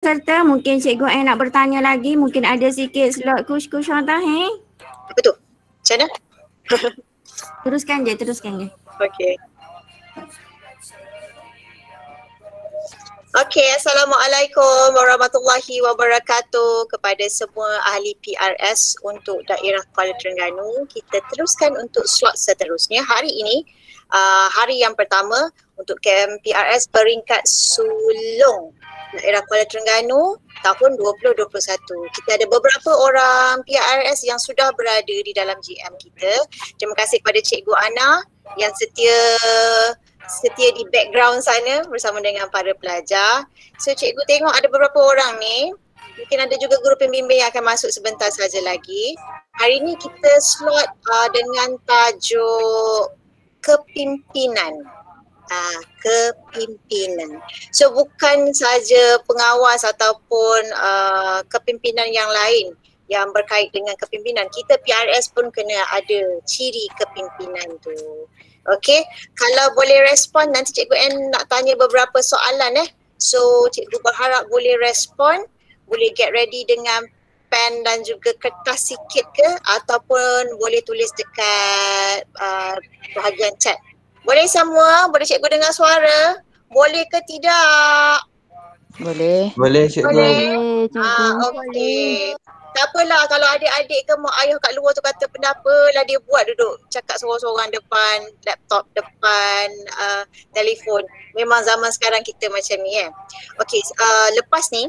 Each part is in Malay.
peserta, mungkin Cikgu Ain nak bertanya lagi, mungkin ada sikit slot kush-kush tak Apa tu? Macam mana? Teruskan je. Okey. Okey, Assalamualaikum warahmatullahi wabarakatuh kepada semua ahli PRS untuk daerah Kuala Terengganu. Kita teruskan untuk slot seterusnya. Hari ini, hari yang pertama untuk KM PRS peringkat sulung daerah Kuala Terengganu tahun 2021. Kita ada beberapa orang PRS yang sudah berada di dalam GM kita. Terima kasih kepada Cikgu Ana yang setia di background sana bersama dengan para pelajar. So cikgu tengok ada beberapa orang ni. Mungkin ada juga guru pembimbing yang akan masuk sebentar saja lagi. Hari ni kita slot dengan tajuk kepimpinan. Kepimpinan. So bukan saja pengawas ataupun kepimpinan yang lain yang berkait dengan kepimpinan. Kita PRS pun kena ada ciri kepimpinan tu. Okey, kalau boleh respon nanti Cikgu N nak tanya beberapa soalan So Cikgu berharap boleh respon, boleh get ready dengan pen dan juga kertas sikit ke ataupun boleh tulis dekat bahagian chat. Boleh semua? Boleh Cikgu dengar suara? Boleh ke tidak? Boleh. Boleh Cikgu. Boleh, Cikgu. Okey. Tak apalah kalau adik-adik ke mak ayah kat luar tu kata lah dia buat duduk cakap sorang-sorang depan laptop, depan telefon. Memang zaman sekarang kita macam ni Okey, lepas ni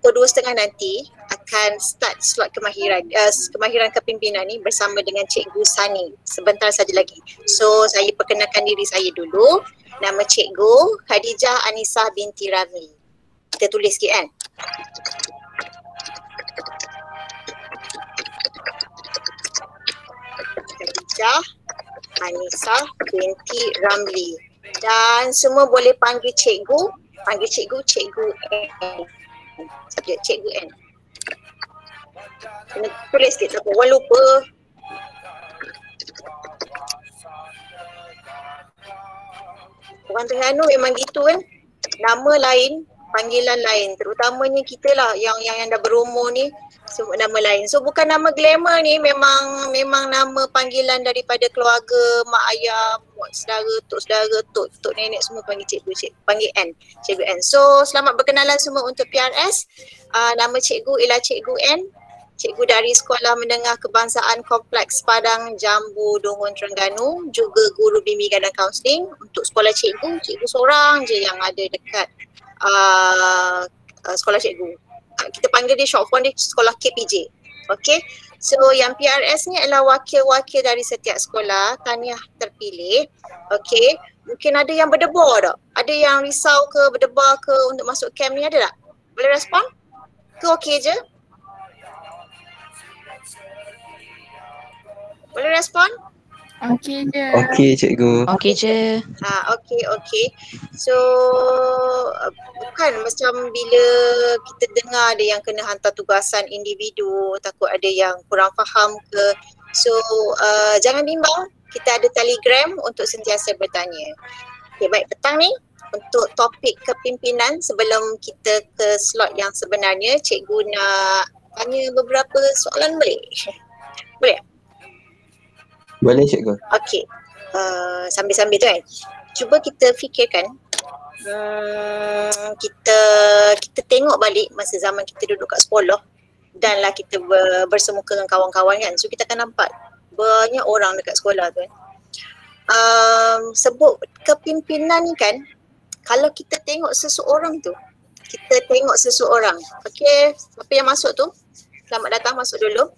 pukul 2.30 nanti akan start slot kemahiran kepimpinan ni bersama dengan Cikgu Sani sebentar saja lagi. So saya perkenalkan diri saya dulu. Nama Cikgu Khadijah Anisah binti Ramli. Kita tulis sikit kan. Khadijah Anisah binti Ramli. Dan semua boleh panggil cikgu, Cikgu N. Subjek Cikgu N. Kena tulis sikit, tak orang lupa. Orang Terengganu memang gitu kan. Nama lain, panggilan lain. Terutamanya kita lah yang dah berumur ni sebut nama lain. So bukan nama glamour ni, memang nama panggilan daripada keluarga, mak ayah, mak saudara, tok nenek semua panggil cikgu, panggil N, Cikgu N. So selamat berkenalan semua untuk PRS. Nama cikgu ialah Cikgu N. Cikgu dari Sekolah Menengah Kebangsaan Kompleks Padang Jambu Dungun Terengganu, juga guru bimbingan dan kaunseling. Untuk sekolah cikgu seorang je yang ada dekat sekolah cikgu. Kita panggil dia short form dia sekolah KPJ. Okey. So yang PRS ni adalah wakil-wakil dari setiap sekolah, tahniah terpilih. Okey. Mungkin ada yang berdebar tak? Ada yang risau ke, berdebar ke untuk masuk camp ni, ada tak? Boleh respon? Ke okey je? Boleh respon? Okey je. Okey Cikgu. Okey je. Okey. So bukan macam bila kita dengar ada yang kena hantar tugasan individu, takut ada yang kurang faham ke. So jangan bimbang, kita ada Telegram untuk sentiasa bertanya. Okay, baik, petang ni untuk topik kepimpinan sebelum kita ke slot yang sebenarnya, cikgu nak tanya beberapa soalan boleh? Boleh? Boleh Cikgu. Okey, sambil-sambil tu kan, cuba kita fikirkan, kita tengok balik masa zaman kita duduk kat sekolah dan lah kita bersemuka dengan kawan-kawan kan. So kita akan nampak banyak orang dekat sekolah tu kan. Sebut kepimpinan ni kan, kalau kita tengok seseorang, okey, siapa yang masuk tu? Selamat datang, masuk dulu.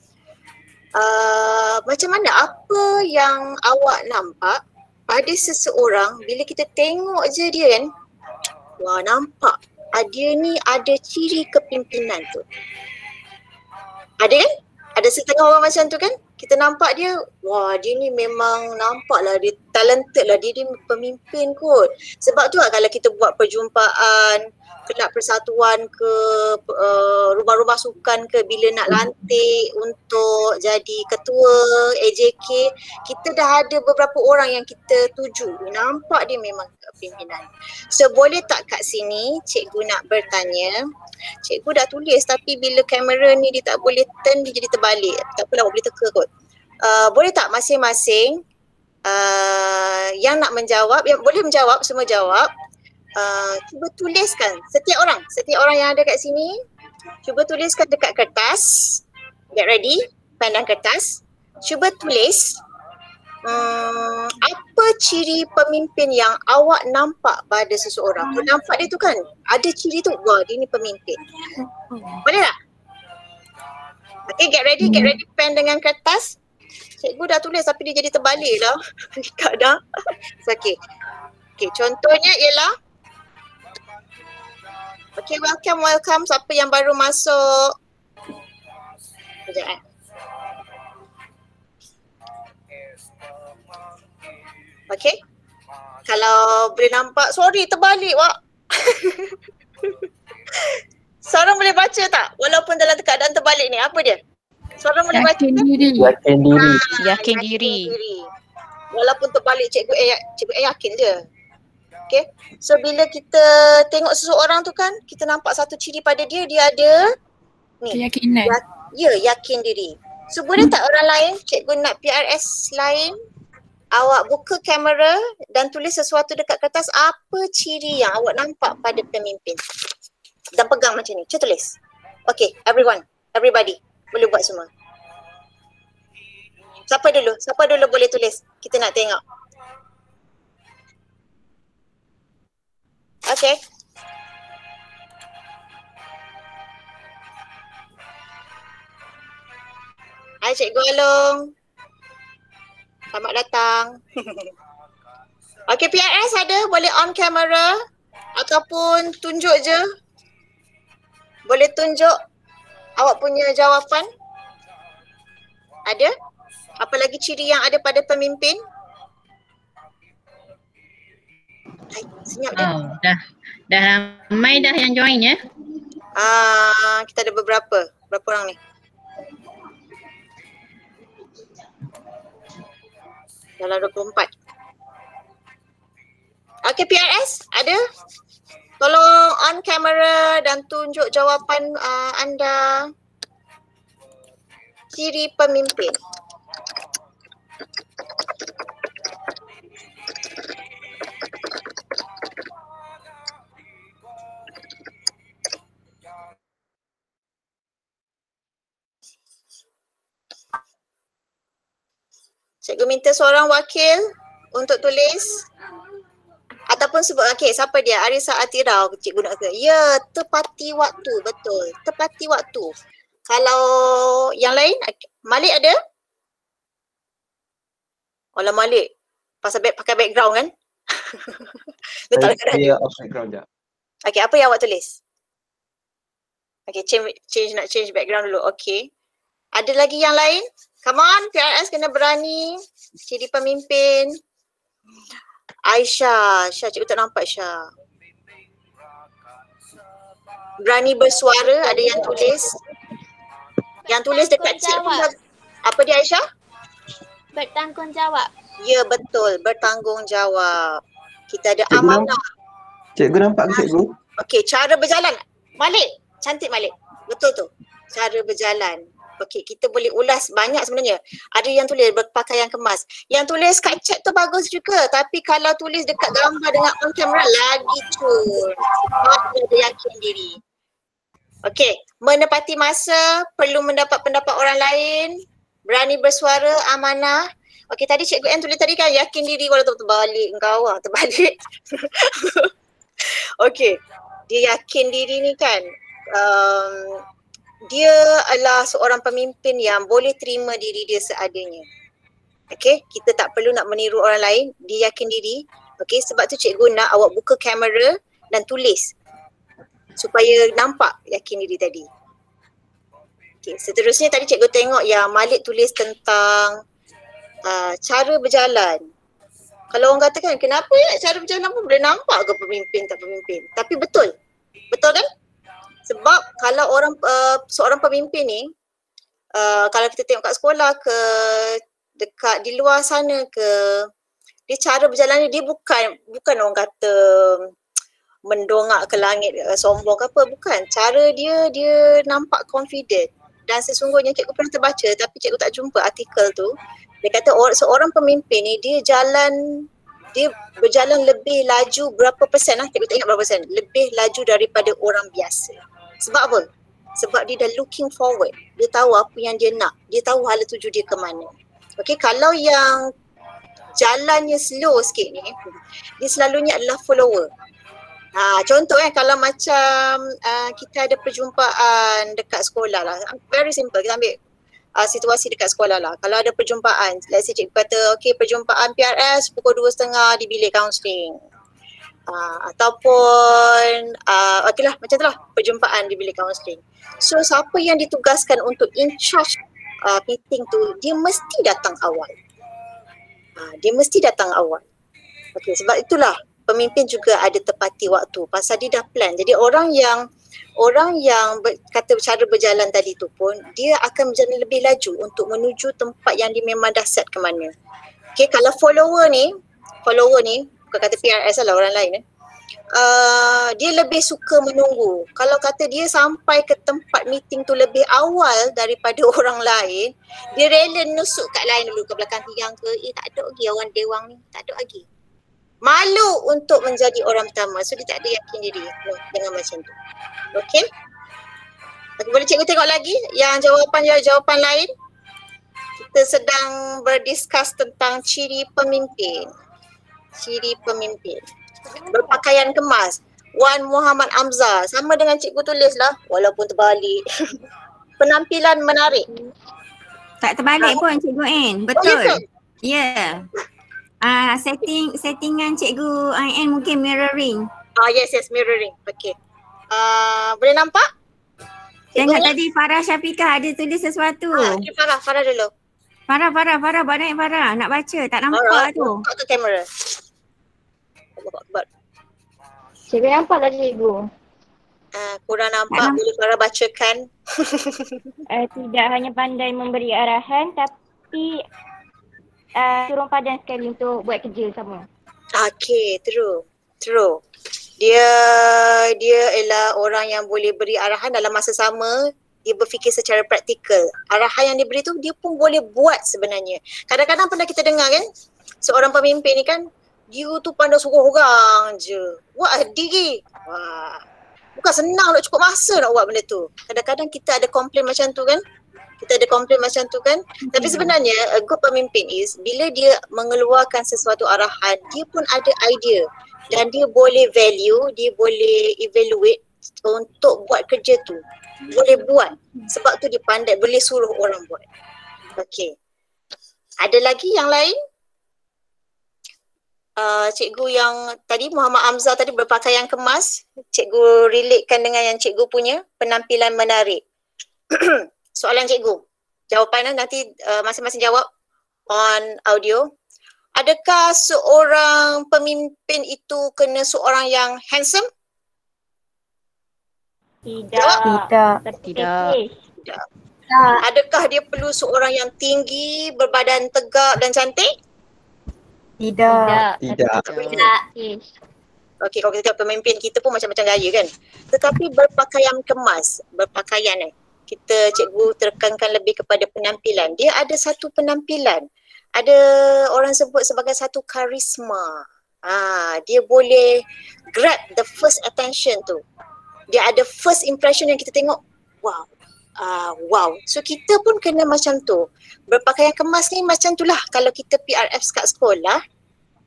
Macam mana, apa yang awak nampak pada seseorang bila kita tengok je dia kan, wah nampak dia ni ada ciri kepimpinan tu. Ada kan? Ada setengah orang macam tu kan? Kita nampak dia, wah dia ni memang nampaklah dia talented lah, dia pemimpin kot. Sebab tu lah kalau kita buat perjumpaan, kelab persatuan ke, rumah-rumah sukan ke, bila nak lantik untuk jadi ketua AJK, kita dah ada beberapa orang yang kita tuju. Nampak dia memang pimpinan. So boleh tak kat sini cikgu nak bertanya, cikgu dah tulis tapi bila kamera ni dia tak boleh turn, dia jadi terbalik. Tak apalah, boleh teka kot. Boleh tak masing-masing yang nak menjawab, yang boleh menjawab, semua jawab. Cuba tuliskan setiap orang yang ada kat sini, cuba tuliskan dekat kertas. Get ready, pen dan kertas. Cuba tulis apa ciri pemimpin yang awak nampak pada seseorang. Kau nampak dia tu kan, ada ciri tu, wah dia ni pemimpin. Boleh tak? Okay, get ready pen dengan kertas. Cikgu dah tulis tapi dia jadi terbalik lah. Kadang. Okay, contohnya ialah, okay, welcome siapa yang baru masuk. Sekejap Okay, kalau boleh nampak, sorry terbalik Wak. Seorang boleh baca tak? Walaupun dalam keadaan terbalik ni, apa dia? Seorang boleh baca tak? Yakin diri. Walaupun terbalik, cikgu yakin je. Okay, so bila kita tengok seseorang tu kan, kita nampak satu ciri pada dia, dia ada ni, keyakinan. Yakin diri. So boleh tak orang lain, cikgu nak PRS lain, awak buka kamera dan tulis sesuatu dekat kertas, apa ciri yang awak nampak pada pemimpin. Dan pegang macam ni, cuba tulis. Okay, everybody, boleh buat semua. Siapa dulu boleh tulis? Kita nak tengok. Okay. Hai Cikgu Along. Selamat datang. Okay, PRS ada? Boleh on camera ataupun tunjuk je? Boleh tunjuk awak punya jawapan? Ada? Apa lagi ciri yang ada pada pemimpin? Hai, senyap dia. Dah ramai dah yang join ya. Kita ada berapa orang ni? Dalam 24. Okay, PRS ada? Tolong on kamera dan tunjuk jawapan anda. Ciri pemimpin. Cikgu minta seorang wakil untuk tulis ataupun sebut. Okay, siapa dia? Arisa Atira. Cikgu nak kata, ya, tepati waktu. Betul, tepati waktu. Kalau yang lain, Malik ada? Olah Malik, pasal pakai background kan? Saya off background je. Okay, apa yang awak tulis? Okay, change background dulu. Okay. Ada lagi yang lain? Come on, PRS kena berani. Ciri pemimpin. Aisyah, cikgu tak nampak Aisyah. Berani bersuara, ada yang tulis. Yang tulis dekat cikgu. Apa dia Aisyah? Bertanggungjawab. Ya, betul, bertanggungjawab. Kita ada amanah. Cikgu nampak ke cikgu? Okey, cara berjalan. Malik, cantik Malik. Betul tu. Cara berjalan. Okey, kita boleh ulas banyak sebenarnya. Ada yang tulis berpakaian kemas. Yang tulis kat chat tu bagus juga. Tapi kalau tulis dekat gambar dengan on camera lagi cun. Dia ada yakin diri. Okey, menepati masa, perlu mendapat pendapat orang lain, berani bersuara, amanah. Okey, tadi cikgu N tulis tadi kan yakin diri, walau terbalik engkau terbalik. Okey, dia yakin diri ni kan. Dia adalah seorang pemimpin yang boleh terima diri dia seadanya. Okey, kita tak perlu nak meniru orang lain, dia yakin diri. Okey, sebab tu cikgu nak awak buka kamera dan tulis supaya nampak yakin diri tadi. Okey, seterusnya tadi cikgu tengok yang Malik tulis tentang cara berjalan. Kalau orang kata kan, kenapa cara berjalan pun boleh nampak ke pemimpin tak pemimpin? Tapi betul. Betul kan? Sebab kalau seorang pemimpin ni, kalau kita tengok kat sekolah ke, dekat di luar sana ke, dia cara berjalan dia bukan orang kata mendongak ke langit, sombong ke apa, bukan. Cara dia nampak confident. Dan sesungguhnya cikgu pernah terbaca tapi cikgu tak jumpa artikel tu. Dia kata seorang pemimpin ni dia berjalan lebih laju berapa persen lah, cikgu tak ingat berapa persen, lebih laju daripada orang biasa. Sebab apa? Sebab dia dah looking forward. Dia tahu apa yang dia nak. Dia tahu hala tuju dia ke mana. Okay, kalau yang jalannya slow sikit ni, dia selalunya adalah follower. Contoh kalau macam kita ada perjumpaan dekat sekolah lah. Very simple, kita ambil situasi dekat sekolah lah. Kalau ada perjumpaan, let's say cikgu kata, okay, perjumpaan PRS pukul 2.30 di bilik kaunseling. Ataupun, okay lah, macam tu lah, perjumpaan di bilik kaunseling. So, siapa yang ditugaskan untuk in charge meeting tu, dia mesti datang awal. Okay, sebab itulah pemimpin juga ada tepati waktu pasal dia dah plan. Jadi orang yang kata cara berjalan tadi tu pun, dia akan berjalan lebih laju untuk menuju tempat yang dia memang dah set ke mana. Okay, kalau follower ni bukan kata PRS lah, orang lain dia lebih suka menunggu. Kalau kata dia sampai ke tempat meeting tu lebih awal daripada orang lain, dia rela nusuk kat lain dulu, ke belakang tiang ke, tak ada lagi orang dewang ni, tak ada lagi. Malu untuk menjadi orang pertama. So dia tak ada yakin diri dengan macam tu. Okay? Boleh cikgu tengok lagi yang jawapan lain? Kita sedang berdiskus tentang ciri pemimpin. Berpakaian kemas. Wan Muhammad Amzah. Sama dengan cikgu tulis lah, walaupun terbalik. Penampilan menarik. Tak terbalik pun Cikgu N. Betul. Ya. Settingan Cikgu N mungkin mirroring. Yes, mirroring. Okay. Boleh nampak? Tengok tadi Farah Syafiqah ada tulis sesuatu. Okay, Farah dulu. Farah, buat naik Farah. Nak baca, tak nampak tu. Buka ke kamera. Cikgu nampak tak cikgu? Kurang nampak, boleh Farah bacakan. Tidak hanya pandai memberi arahan tapi turun padan sekali untuk buat kerja sama. Okay, true. Dia ialah orang yang boleh beri arahan dalam masa sama. Dia berfikir secara praktikal. Arahan yang diberi tu dia pun boleh buat sebenarnya. Kadang-kadang pernah kita dengar kan, seorang pemimpin ni kan, dia tu pandai suruh orang je. Buat diri. Wah. Bukan senang nak cukup masa nak buat benda tu. Kadang-kadang kita ada komplain macam tu kan. Tapi sebenarnya a good pemimpin is bila dia mengeluarkan sesuatu arahan, dia pun ada idea dan dia boleh value, dia boleh evaluate untuk buat kerja tu. Boleh buat. Sebab tu dia pandai, boleh suruh orang buat. Okay. Ada lagi yang lain? Cikgu yang tadi Muhammad Amzah tadi berpakaian kemas, cikgu relatekan dengan yang cikgu punya penampilan menarik. Soalan cikgu, jawapan nanti masing-masing jawab on audio. Adakah seorang pemimpin itu kena seorang yang handsome? Tidak. Adakah dia perlu seorang yang tinggi, berbadan tegak dan cantik? Tidak. Okey, kalau kita tengok pemimpin kita pun macam-macam gaya kan. Tetapi berpakaian kemas, cikgu tekankan lebih kepada penampilan. Dia ada satu penampilan. Ada orang sebut sebagai satu karisma. Dia boleh grab the first attention tu. Dia ada first impression yang kita tengok, wow. So kita pun kena macam tu. Berpakaian kemas ni macam tu lah. Kalau kita PRF kat sekolah,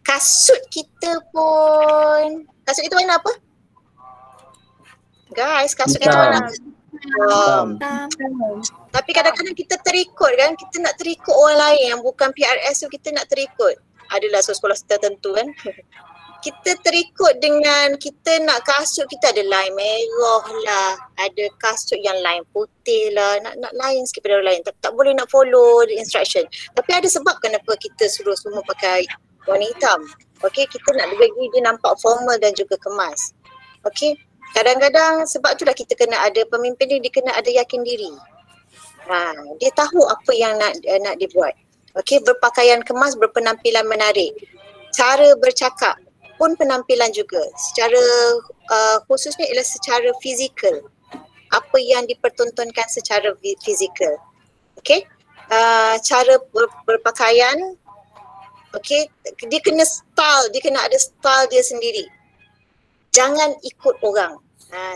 kasut kita warna apa? Guys, kasut kita warna apa? Tapi kadang-kadang kita terikut kan, kita nak terikut orang lain yang bukan PRS tu, kita nak terikut. Adalah sekolah tertentu kan. Kita terikut dengan kita nak kasut kita ada line merah lah, ada kasut yang line putih lah, nak lain sikit pada orang lain. Tak boleh nak follow the instruction. Tapi ada sebab kenapa kita suruh semua pakai warna hitam. Okey, kita nak bagi dia nampak formal dan juga kemas. Okey, kadang-kadang sebab itulah kita kena ada pemimpin dia kena ada yakin diri. Dia tahu apa yang nak dia buat. Okey, berpakaian kemas, berpenampilan menarik. Cara bercakap pun penampilan juga. Secara khususnya ialah secara fizikal. Apa yang dipertontonkan secara fizikal. Okey, cara berpakaian. Okey, dia kena style, dia kena ada style dia sendiri. Jangan ikut orang.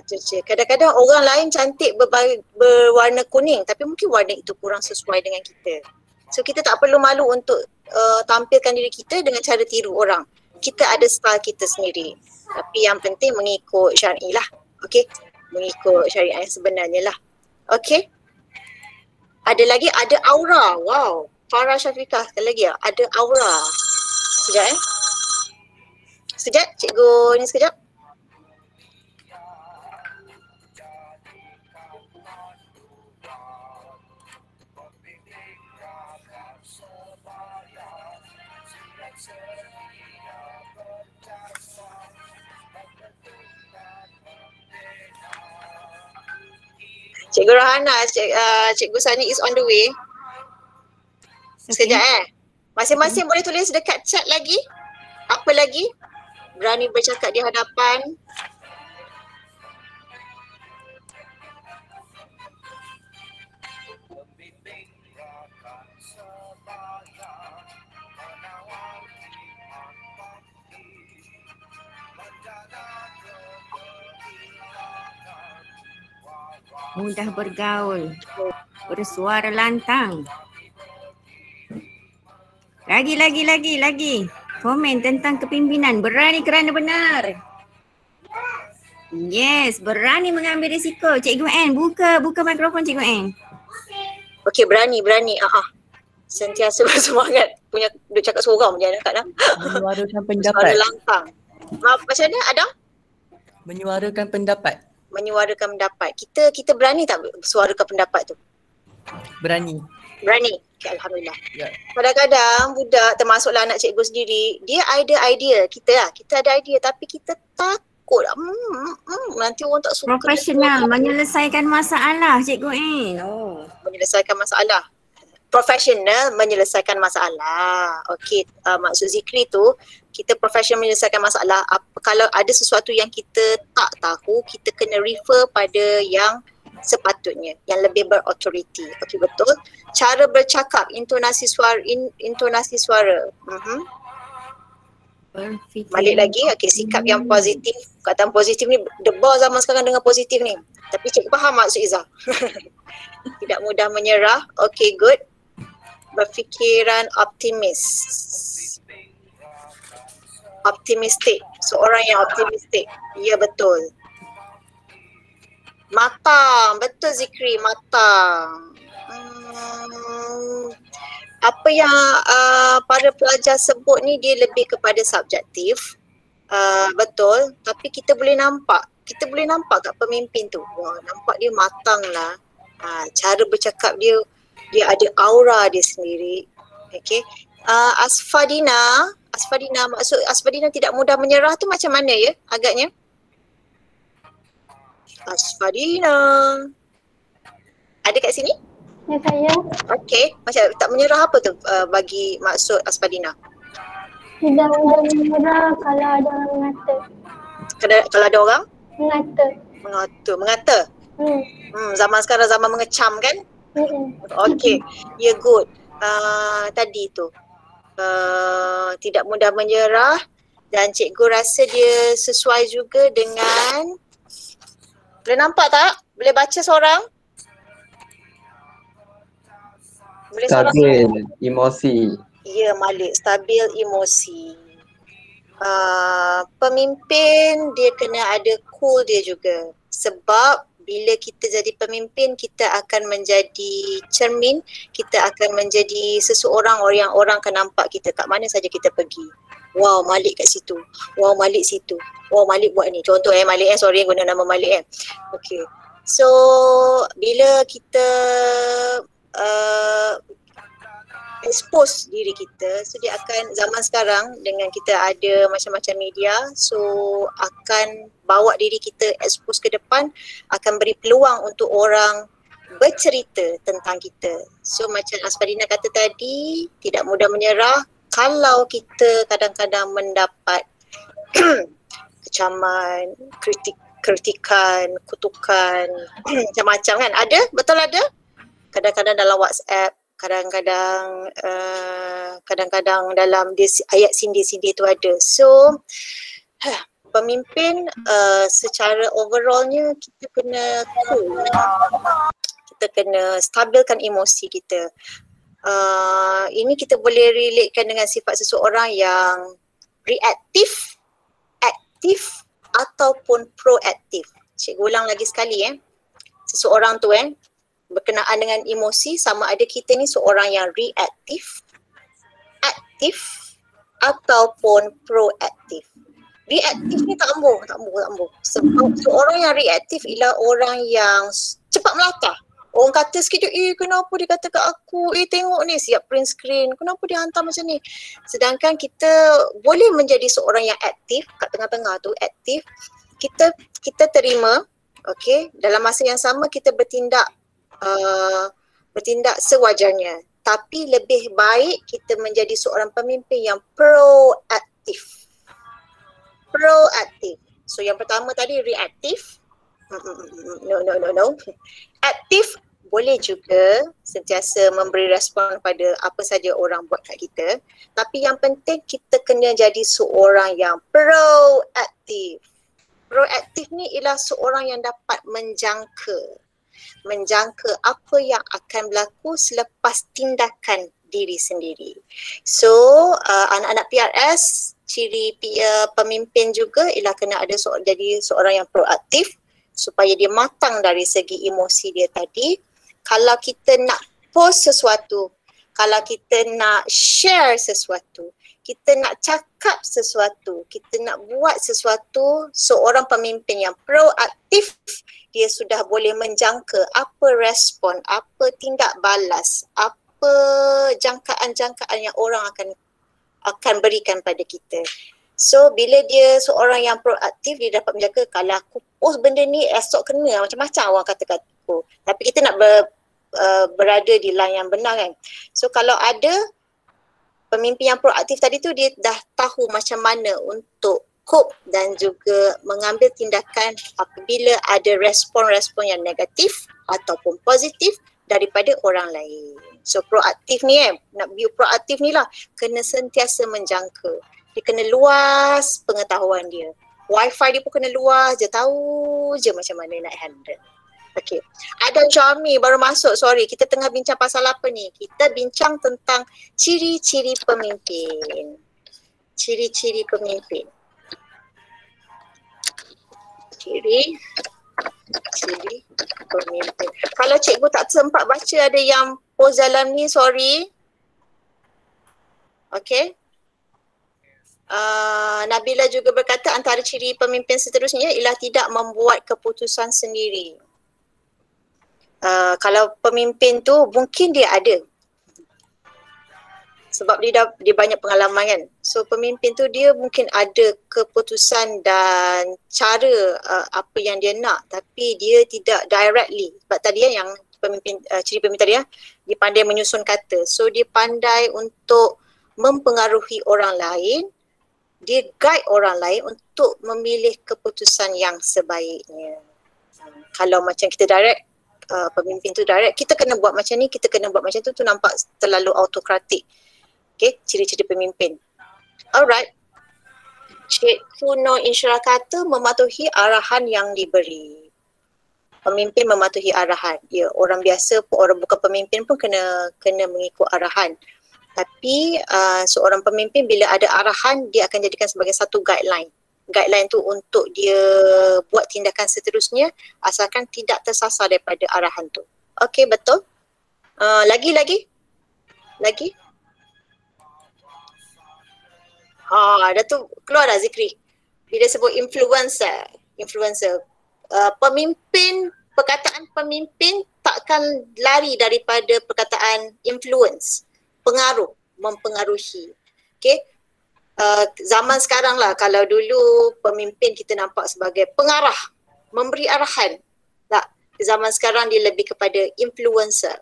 Tu je. Kadang-kadang orang lain cantik berwarna kuning tapi mungkin warna itu kurang sesuai dengan kita. So kita tak perlu malu untuk tampilkan diri kita dengan cara tiru orang. Kita ada style kita sendiri. Tapi yang penting mengikut syar'i lah. Okey, mengikut syariat yang sebenarnya lah. Okey. Ada lagi, ada aura. Wow. Farah Syafiqah sekali lagi ya. Ada aura. Sekejap Sekejap, cikgu ni sekejap. Cikgu Rahana, Cikgu Sani is on the way. Sekejap Masing-masing boleh tulis dekat chat lagi. Apa lagi? Berani bercakap di hadapan. Mudah bergaul. Bersuara lantang. Lagi. Komen tentang kepimpinan. Berani kerana benar. Yes, berani mengambil risiko. Cikgu N, buka mikrofon Cikgu N. Okey, berani. Sentiasa bersemangat. Punya duk cakap seorang je dekat dah. Menyuarakan Suara pendapat. lantang. Macam mana Adam? Menyuarakan pendapat. Menyuarakan pendapat. Kita berani tak suarakan pendapat tu? Berani. Okay, Alhamdulillah. Ya. Kadang-kadang budak termasuklah anak cikgu sendiri, dia ada idea. Kita ada idea tapi kita takut. Nanti orang tak suka. Profesional menyelesaikan masalah Cikgu N. Menyelesaikan masalah. Profesional menyelesaikan masalah. Okey, maksud Zikri tu kita profesional menyelesaikan masalah. Kalau ada sesuatu yang kita tak tahu, kita kena refer pada yang sepatutnya, yang lebih berautoriti. Okey, betul. Cara bercakap, intonasi suara. Balik lagi, okey, sikap yang positif. Kataan positif ni debar zaman sekarang dengan positif ni. Tapi cikgu faham maksud Izzah. Tidak mudah menyerah. Okey, good. Berfikiran optimistik. Seorang yang optimistik. Ya, betul. Matang. Betul Zikri, matang. Apa yang para pelajar sebut ni dia lebih kepada subjektif. Betul. Tapi kita boleh nampak kat pemimpin tu. Wah, nampak dia matang lah. Cara bercakap dia ada aura dia sendiri. Okay. Asfadina, maksud Asfadina tidak mudah menyerah tu macam mana ya agaknya? Asfadina. Ada kat sini? Ya saya. Okay. Macam tak menyerah apa tu bagi maksud Asfadina? Tidak mudah menyerah kalau ada orang mengata. Kalau ada orang? Mengata. Zaman sekarang zaman mengecam kan? Okay. Ya, good. Tadi tu. Tidak mudah menyerah dan cikgu rasa dia sesuai juga dengan, boleh nampak tak? Boleh baca seorang? Boleh Stabil emosi. Ya, Malik, stabil emosi. Pemimpin dia kena ada cool dia juga. Sebab bila kita jadi pemimpin, kita akan menjadi cermin, kita akan menjadi seseorang yang orang akan nampak kita kat mana saja kita pergi. Wow, Malik kat situ. Wow, Malik situ. Wow, Malik buat ni. Contoh Malik sorry guna nama Malik Okay. So, bila kita expose diri kita. So dia akan, zaman sekarang dengan kita ada macam-macam media, so akan bawa diri kita expose ke depan, akan beri peluang untuk orang bercerita tentang kita. So macam Aspadina kata tadi, tidak mudah menyerah kalau kita kadang-kadang mendapat kecaman, kritikan, kutukan, macam-macam kan. Ada, betul ada. Kadang-kadang dalam WhatsApp, kadang-kadang dalam ayat sindir-sindir tu ada. So pemimpin secara overallnya kita kena cool. Kita kena stabilkan emosi kita. Ini kita boleh relatekan dengan sifat seseorang yang reaktif, aktif ataupun proaktif. Cikgu ulang lagi sekali seseorang tu berkenaan dengan emosi, sama ada kita ni seorang yang reaktif, aktif ataupun proaktif. Reaktif ni tak ambuh. Sebab seorang yang reaktif ialah orang yang cepat melata. Orang kata sekejap, kenapa dia kata kat aku, tengok ni siap print screen, kenapa dia hantar macam ni. Sedangkan kita boleh menjadi seorang yang aktif, kat tengah-tengah tu aktif, kita terima, okey, dalam masa yang sama kita bertindak sewajarnya. Tapi lebih baik kita menjadi seorang pemimpin yang proaktif. So yang pertama tadi reaktif. No. Aktif boleh juga sentiasa memberi respon pada apa saja orang buat kat kita. Tapi yang penting kita kena jadi seorang yang proaktif. Proaktif ni ialah seorang yang dapat menjangka apa yang akan berlaku selepas tindakan diri sendiri. So anak-anak PRS, ciri pemimpin juga ialah kena ada jadi seorang yang proaktif supaya dia matang dari segi emosi dia tadi. Kalau kita nak post sesuatu, kalau kita nak share sesuatu, kita nak cakap sesuatu, kita nak buat sesuatu, seorang pemimpin yang proaktif, dia sudah boleh menjangka apa respon, apa tindak balas, apa jangkaan-jangkaan yang orang akan berikan pada kita. So bila dia seorang yang proaktif, dia dapat menjaga kalau aku post benda ni esok kena macam-macam orang kata aku. Tapi kita nak berada di line yang benar kan. So kalau ada pemimpin yang proaktif tadi tu, dia dah tahu macam mana untuk cope dan juga mengambil tindakan apabila ada respon-respon yang negatif ataupun positif daripada orang lain. So proaktif ni nak view proaktif ni lah, kena sentiasa menjangka. Dia kena luas pengetahuan dia. Wi-Fi dia pun kena luas, dia tahu je macam mana nak handle. Okey. Adam Syami baru masuk, sorry. Kita tengah bincang pasal apa ni? Kita bincang tentang ciri-ciri pemimpin. Ciri-ciri pemimpin. Ciri pemimpin. Kalau cikgu tak sempat baca ada yang post dalam ni, sorry. Okey. Nabila juga berkata antara ciri pemimpin seterusnya ialah tidak membuat keputusan sendiri. Kalau pemimpin tu mungkin dia ada sebab dia banyak pengalaman kan. So pemimpin tu dia mungkin ada keputusan dan cara apa yang dia nak, tapi dia tidak directly. Sebab tadi yang pemimpin, ciri pemimpin tadi dia pandai menyusun kata. So dia pandai untuk mempengaruhi orang lain, dia guide orang lain untuk memilih keputusan yang sebaiknya. Kalau macam kita direct, pemimpin tu direct, kita kena buat macam ni, kita kena buat macam tu nampak terlalu autokratik. Okay, ciri-ciri pemimpin. Alright. Cikgu Nur Insyirah kata mematuhi arahan yang diberi. Pemimpin mematuhi arahan. Ya, orang biasa pun, orang bukan pemimpin pun kena mengikut arahan. Tapi seorang pemimpin bila ada arahan, dia akan jadikan sebagai satu guideline. Guideline tu untuk dia buat tindakan seterusnya asalkan tidak tersasar daripada arahan tu. Okey, betul. Lagi? Dah tu keluar dah Zikri. Bila sebut influencer. Perkataan pemimpin takkan lari daripada perkataan influence. mempengaruhi. Okay. Zaman sekarang lah, kalau dulu pemimpin kita nampak sebagai pengarah, memberi arahan. Tak, zaman sekarang dia lebih kepada influencer.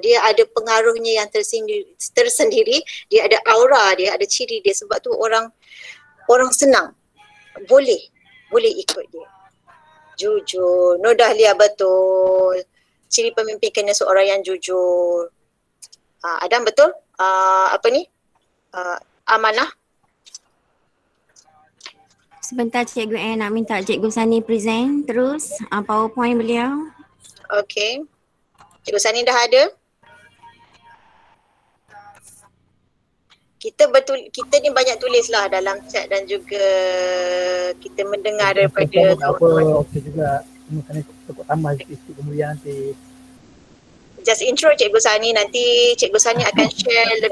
Dia ada pengaruhnya yang tersendiri, dia ada aura, dia ada ciri dia, sebab tu orang senang boleh ikut dia. Jujur, Nur Dahlia betul. Ciri pemimpin kena seorang yang jujur. Adam betul? Amanah. Sebentar Cikgu Ann, nak minta Cikgu Sani present terus PowerPoint beliau. Okay. Cikgu Sani dah ada? Kita ni banyak tulis lah dalam chat dan juga kita mendengar daripada kawan-kawan. Okey juga. Kena cukup tambah sikit kemudian nanti. Just intro Cikgu Sani, nanti Cikgu Sani akan share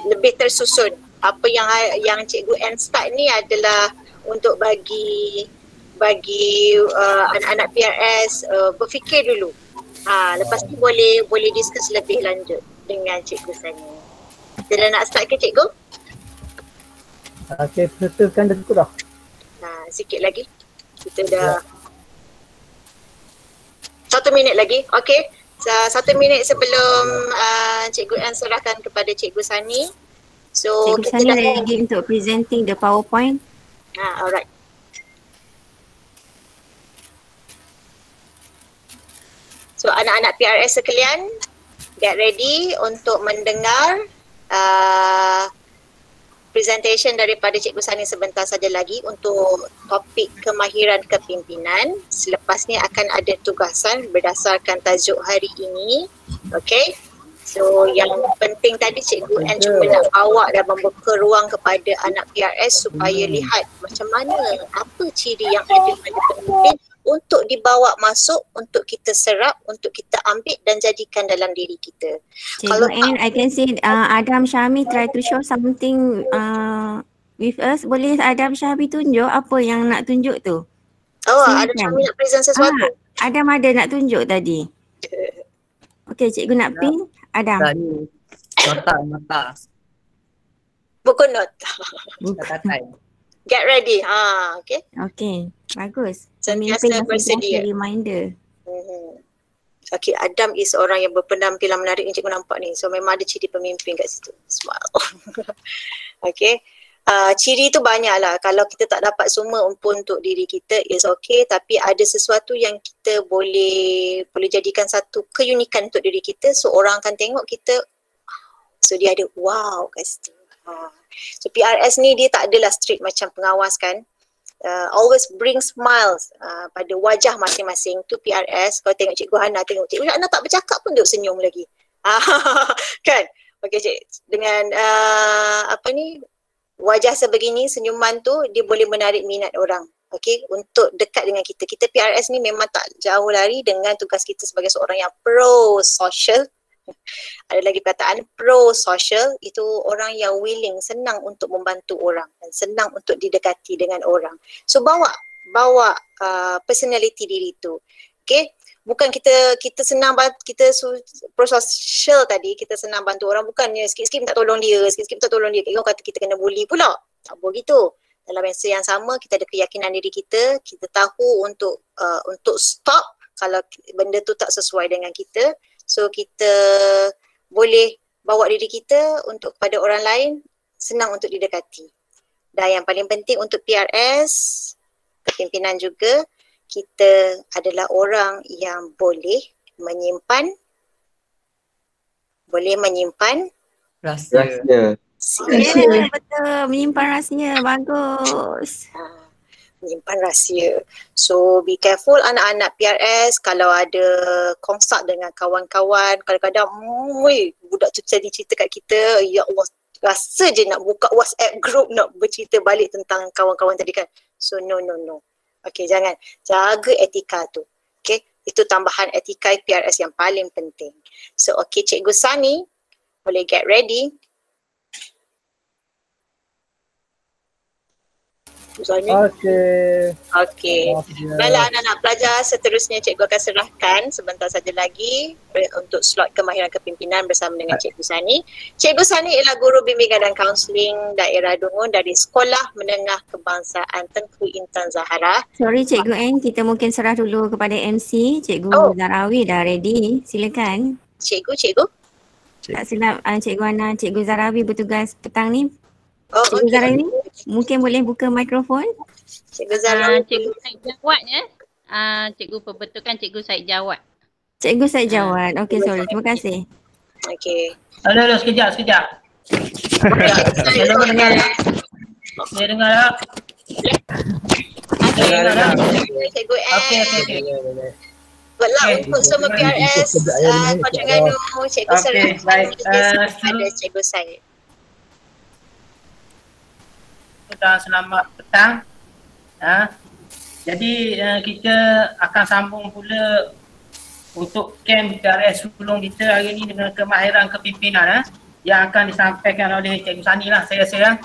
lebih tersusun. Apa yang Cikgu Ann start ni adalah untuk bagi anak-anak PRS berfikir dulu. Lepas tu boleh discuss lebih lanjut dengan Cikgu Sani. Kita dah nak start ke Cikgu? Okey, sertakan dah cukup dah. Sikit lagi. Kita dah 1 minit lagi. Okey. 1 minit sebelum Cikgu Ann serahkan kepada Cikgu Sani. So Cikgu Sani ready untuk presenting the PowerPoint. Alright. So anak-anak PRS sekalian, get ready untuk mendengar presentation daripada Cikgu Sani sebentar saja lagi untuk topik kemahiran kepimpinan. Selepas ni akan ada tugasan berdasarkan tajuk hari ini. Okay. So yang penting tadi Cikgu Ann cuma nak bawa dan membuka ruang kepada anak PRS supaya lihat macam mana, apa ciri yang ada pada pemimpin untuk dibawa masuk, untuk kita serap, untuk kita ambil dan jadikan dalam diri kita. Cikgu Ann, I can see Adam Syahmi try to show something with us. Boleh Adam Syahmi tunjuk apa yang nak tunjuk tu? Adam Syahmi nak present sesuatu. Adam ada nak tunjuk tadi. Okey, Cikgu nak pin. Adam. Nota. Buku note. Catatan. Get ready. Okay. Okay, bagus. Sentiasa bersedia. Reminder. Okay, Adam is orang yang berpenampilan menarik yang Cikgu nampak ni. So memang ada ciri pemimpin kat situ. Smile. Okay. Ciri tu banyak lah. Kalau kita tak dapat semua untuk diri kita, is okay. Tapi ada sesuatu yang kita boleh jadikan satu keunikan untuk diri kita. So orang akan tengok kita, so dia ada wow kat situ. So PRS ni dia tak adalah strict macam pengawas kan. Always bring smiles pada wajah masing-masing. Tu PRS. Kalau tengok Cikgu Hana, tengok Cikgu Hana tak bercakap pun duk senyum lagi. Kan? Okay cik, dengan wajah sebegini, senyuman tu dia boleh menarik minat orang. Okay, untuk dekat dengan kita. Kita PRS ni memang tak jauh lari dengan tugas kita sebagai seorang yang pro-social. Ada lagi perkataan pro-social, itu orang yang willing, senang untuk membantu orang dan senang untuk didekati dengan orang. So bawa personality diri tu. Okay, bukan kita senang kita pro-social tadi, kita senang bantu orang, bukannya sikit-sikit minta tolong dia, sikit-sikit minta tolong dia. Orang kata kita kena bully pula. Tak boleh gitu. Dalam masa yang sama kita ada keyakinan diri kita tahu untuk stop kalau benda tu tak sesuai dengan kita. So kita boleh bawa diri kita untuk kepada orang lain, senang untuk didekati. Dan yang paling penting untuk PRS, kepimpinan juga, kita adalah orang yang boleh menyimpan Rahsia. Ya, betul. Menyimpan rahsia. Bagus. Menyimpan rahsia. So be careful anak-anak PRS kalau ada konsult dengan kawan-kawan. Kadang-kadang budak tu cerita kat kita, ya Allah, rasa je nak buka WhatsApp group nak bercerita balik tentang kawan-kawan tadi kan. So no. Okay, jangan. Jaga etika tu. Okay, itu tambahan etika PRS yang paling penting. So okay, Cikgu Sani boleh get ready. Misalnya. Okey. Okey. Baiklah anak-anak pelajar, seterusnya cikgu akan serahkan sebentar saja lagi untuk slot kemahiran kepimpinan bersama dengan Cikgu Sani. Cikgu Sani ialah guru bimbingan dan kaunseling daerah Dungun dari Sekolah Menengah Kebangsaan Tengku Intan Zahara. Sorry Cikgu N, kita mungkin serah dulu kepada MC. Cikgu Zarawi dah ready. Silakan. Cikgu. Tak silap Cikgu Ana, Cikgu Zarawi bertugas petang ni. Oh, Cikgu Zarawi mungkin boleh buka mikrofon. Cikgu Zarawi. Cikgu Said Jawad ya. Cikgu perbetulkan Cikgu Said Jawad. Cikgu Said Jawad. Okey, sorry. Terima kasih. Okey. Halo, sekejap. Saya dengar tak? Saya dengar tak? Cikgu N. Okey. Buatlah untuk semua PRS Kota Terengganu. Cikgu serahkan kepada Cikgu Said. Selamat petang. Jadi kita akan sambung pula untuk camp PRS Sulong kita hari ini dengan kemahiran kepimpinan yang akan disampaikan oleh Cikgu Sani lah saya rasa.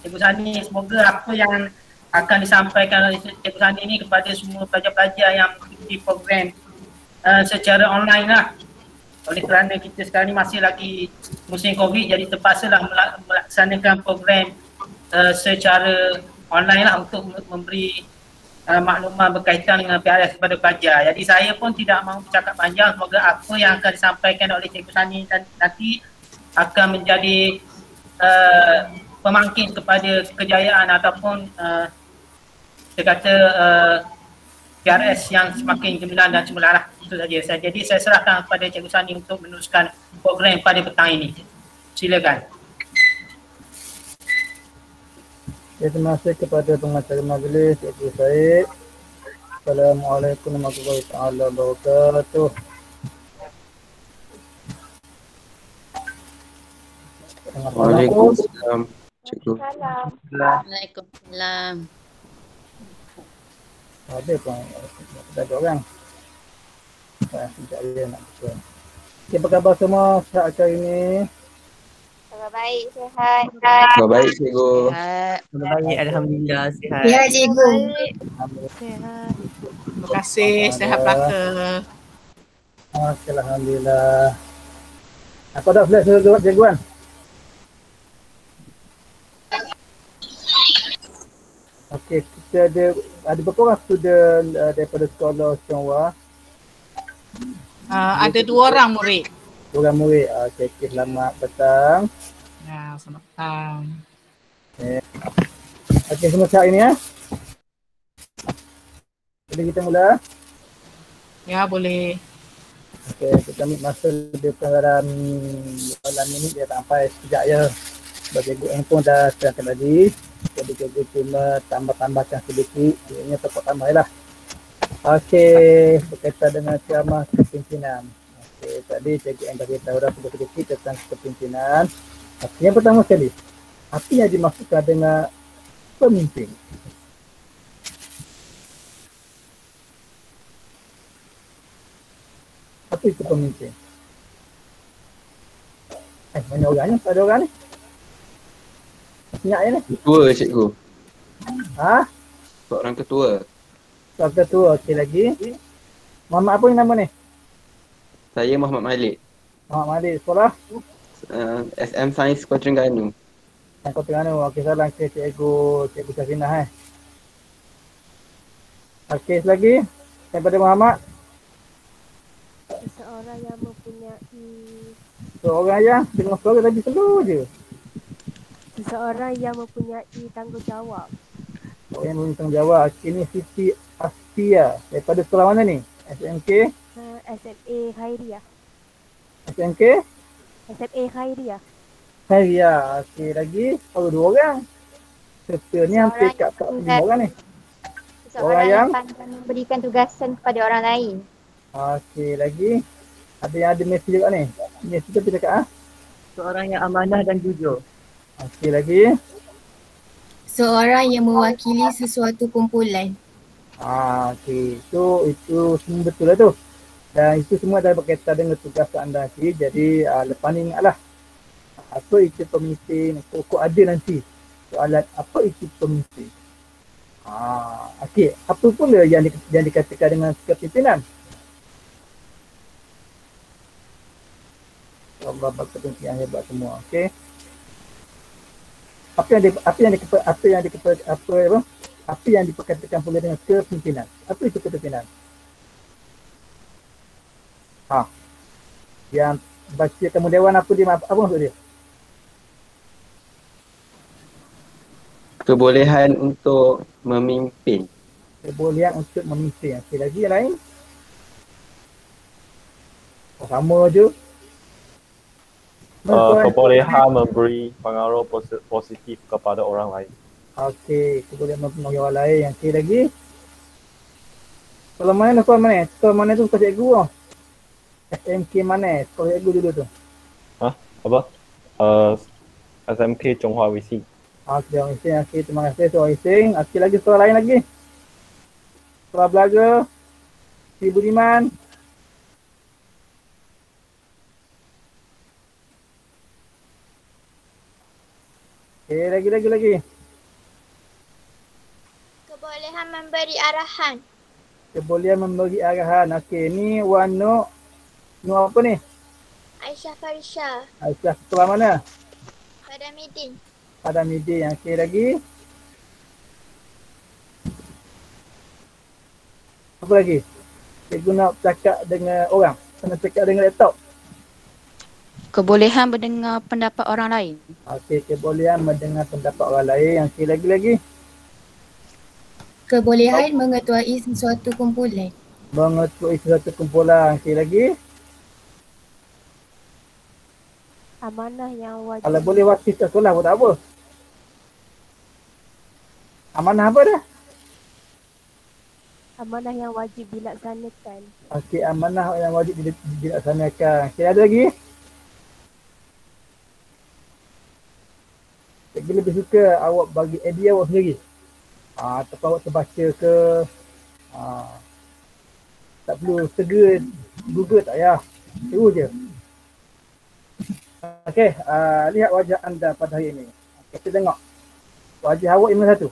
Cikgu Sani, semoga apa yang akan disampaikan oleh Cikgu Sani ini kepada semua pelajar-pelajar yang mengikuti program secara online lah. Oleh kerana kita sekarang ni masih lagi musim COVID, jadi terpaksalah melaksanakan program secara online lah untuk memberi maklumat berkaitan dengan PRS kepada pelajar. Jadi saya pun tidak mahu bercakap panjang, semoga apa yang akan disampaikan oleh Cikgu Sani nanti akan menjadi pemangkin kepada kejayaan ataupun kita kata PRS yang semakin gemilang dan cemerlang lah. Itu saja. Jadi saya serahkan kepada Cikgu Sani untuk meneruskan program pada petang ini. Silakan. Terima kasih kepada pengacara majlis Cikgu Said. Assalamualaikum warahmatullahi wabarakatuh. Waalaikumsalam. Cikgu. Waalaikumsalam. Ada pun ada orang. Sekejap dia nak buka. Okay, apa khabar semua saat hari ini? Khabar baik, sihat. Khabar baik Cikgu. Khabar baik, alhamdulillah sihat. Ya Cikgu. Sihat. Terima kasih, sihat belaka. Alhamdulillah. Apa dah flash jawab Cikgu kan? Okey, kita ada berapa orang student daripada sekolah Tionghoa? Ada 2 orang murid. 2 orang murid. Okey, selamat petang. Ya, selamat petang. Okey, semua siap ini ya? Jadi kita mula? Ya, boleh. Okey, kita ambil masa lebih kurang dalam 8 minit dia tak sampai sekejap je. Sebab Cikgu Eng pun dah serahkan tadi. Jadi Cikgu cuma tambah-tambahkan sedikit. Ini pokok tambah lah. Okey, berkaitan dengan ceramah kepimpinan. Okey, tadi Cikgu Eng dah beritahu dah sedikit tentang kepimpinan. Yang pertama sekali, apa yang dimaksudkan dengan pemimpin? Apa itu pemimpin? Mana orangnya? Tak ada orang ni? Ingat je ni? Ketua Cikgu. Ha? Seorang ketua. Seorang ketua, okey lagi. Muhammad apa yang nama ni? Saya Muhammad Malik. Muhammad Malik, sekolah? SM Sains Kota Terengganu. Yang Kota Terengganu, okey salam ke Cikgu Safinah Okey, lagi daripada Muhammad? Seseorang yang mempunyai Seorang yang dengan suara lagi slow je. seseorang yang mempunyai tanggungjawab. Orang yang mempunyai tanggungjawab. Ini Siti Astia. Daripada sekolah mana ni? SMK? SMA Khairiyah. SMK? SMA Khairiyah. Khairiyah. Okey lagi. Baru 2 orang. Serta ni hampir kat 45 orang ni. Seseorang yang pandai memberikan tugasan kepada orang lain. Okey lagi. Ada yang ada mesej juga ni. Mesej tu cakap ah. Seorang yang amanah dan jujur. Okey lagi. Seorang yang mewakili sesuatu kumpulan. Okey. Itu semua betul lah tu. Dan itu semua dah berkaitan dengan tugas anda nanti. Jadi lepas ni ingatlah. Apa itu pemimpin? Pokok ada nanti. Soalan apa itu pemimpin? Okey, apa pula yang dikatakan dengan kepimpinan? Allah berkepimpinan hebat semua. Okey. Apa yang diperkatakan pula dengan kepimpinan? Apa itu kepimpinan? Yang baca kamu dewan apa maksud dia? Kebolehan untuk memimpin. Kebolehan untuk memimpin. Okey, lagi yang lain? Sama je. Kebolehan memberi pengaruh positif kepada orang lain. Okey, kebolehan mempengaruhi orang lain. Okey, lagi? Kalau mana sekolah mana? Sekolah mana tu sekolah cikgu lah. SMK mana? Sekolah cikgu dulu tu. Apa? SMK Chonghua Wising. Okey, orang Ising. Okey, terima kasih seorang Ising. Okey, lagi sekolah lain lagi. Sekolah Belaga. Sri Budiman. Okey, lagi. Kebolehan memberi arahan. Kebolehan memberi arahan. Okey, ni Wan Nur. Nur apa ni? Aisyah Farisha. Aisyah, sekolah mana? Pada Midin. Pada Midi. Okey, lagi. Apa lagi? Cikgu nak cakap dengan orang. Kena cakap dengan laptop. Kebolehan mendengar pendapat orang lain. Okey, kebolehan mendengar pendapat orang lain. Okey, lagi. Kebolehan mengetuai sesuatu kumpulan. Mengetuai sesuatu kumpulan. Okey, lagi. Amanah yang wajib. Kalau boleh wakil kat sekolah pun tak apa. Amanah apa dah? Amanah yang wajib dilaksanakan. Okey, amanah yang wajib dilaksanakan. Okey, ada lagi? Cikgu lebih suka awak bagi idea awak sendiri. Ataupun awak terbaca ke. Tak perlu segera Google, tak payah. Terus je. Okey, lihat wajah anda pada hari ini. Kita tengok. Wajah awak yang mana satu?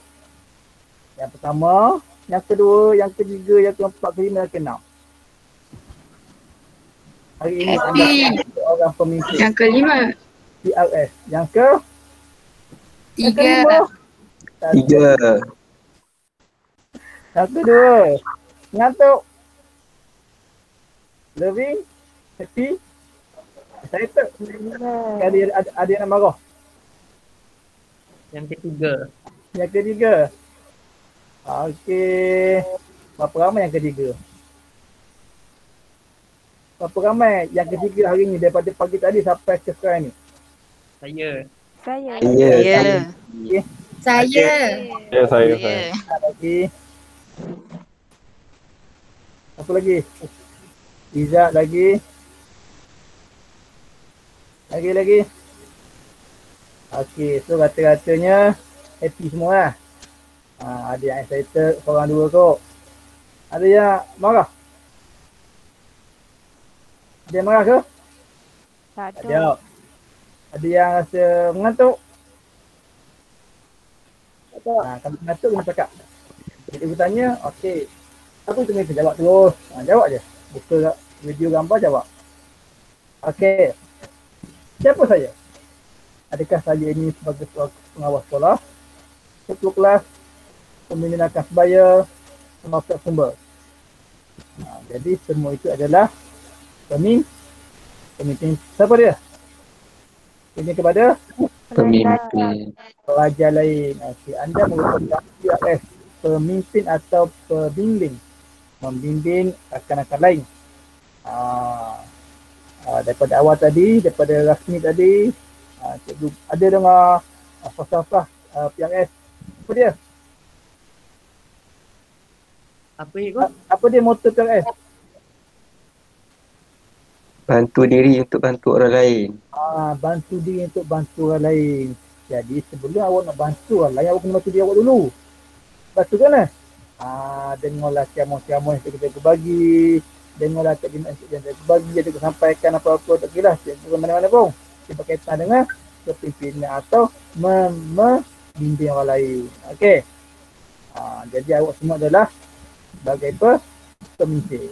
Yang pertama, yang kedua, yang ketiga, yang keempat, kelima, yang keenam. Hari ini anda seorang pemimpin. Yang kelima. PRS. Yang ke? Yang Tiga. kelima. Tiga. Yang kedua. Ngantuk. Loving. Happy. Excited. Ada yang nak marah. Yang ketiga. Yang ketiga. Okey. Berapa ramai yang ketiga? Berapa ramai yang ketiga hari ni daripada pagi tadi sampai sekarang ni? Saya. Saya. Ya. Okey. Saya. Ya, saya. Lagi. Apa lagi? Izzat lagi. Lagi. Okey, so rata-ratanya happy semua lah. Ada yang excited, seorang dua kot. Ada yang marah? Ada yang marah ke? Tak Ada. ada. Ada yang rasa mengantuk? Kalau mengantuk kena cakap. Jadi aku tanya, okey. Aku tengah jawab terus. Jawab je. Buka video gambar, jawab. Okey. Siapa saya? Adakah saya ini sebagai pengawas sekolah, ketua kelas, pembina akan sebaya, pemasukan sumber? Jadi semua itu adalah pemimpin. Siapa dia? Ini kepada Pemimpin. pelajar lain. Okay. Anda merupakan PRS, pemimpin atau pembimbing. Membimbing rakan-rakan lain. Daripada awal tadi, daripada Rasmi tadi, cikgu ada dengar falsafah PRS. Apa dia? Apa dia moto PRS? Bantu diri untuk bantu orang lain. Bantu diri untuk bantu orang lain. Jadi sebelum awak nak bantu orang lain, awak kena bantu diri awak dulu. Lepas tu kan lah. Dengarlah ceramah-ceramah yang cikgu bagi. Dengarlah taklimat yang cikgu bagi. Cikgu sampaikan apa-apa. Tak kira lah. Cikgu mana-mana pun. Dia berkaitan dengan kepimpinan atau membimbing orang lain. Okey. Jadi awak semua adalah sebagai pemimpin.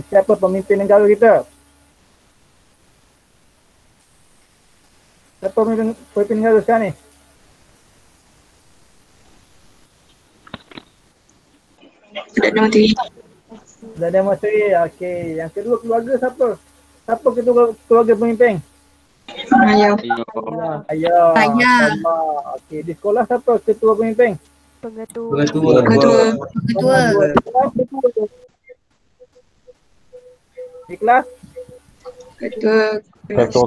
Siapa pemimpin negara kita? Siapa pemimpin negara sekarang ni? Perdana Menteri. Perdana Menteri. Okey. Yang kedua keluarga siapa? Siapa keluarga pemimpin? Ayah. Ayah. Ayah. Sama. Okey. Di sekolah siapa ketua pemimpin? Ketua. Di kelas? Ketua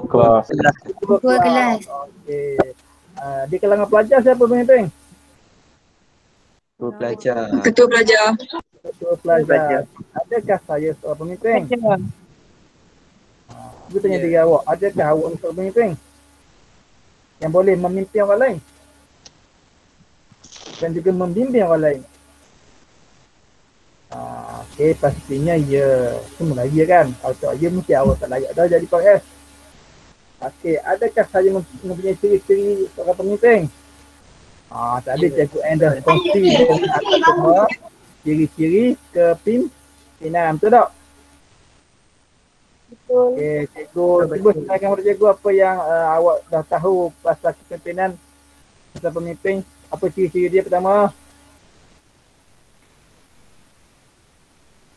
kelas. Ketua kelas. Okey. Di kalangan pelajar siapa pemimpin? Ketua pelajar. Ketua pelajar. Ketua pelajar. Adakah saya seorang pemimpin? Saya tanya diri awak, adakah awak seorang pemimpin yang boleh memimpin orang lain dan juga membimbing orang lain? Okey, pastinya ya. Semua ya kan? Kalau ya mesti awak tak layak dah jadi PRS. Okey, adakah saya mempunyai ciri-ciri seorang pemimpin? Tadi Cikgu Ann dah kongsi dengan atas semua ciri-ciri kepimpinan, betul tak? Betul. Okey, Cikgu cuba silakan kepada Cikgu apa yang awak dah tahu pasal kepimpinan, pasal pemimpin, apa ciri-ciri dia pertama?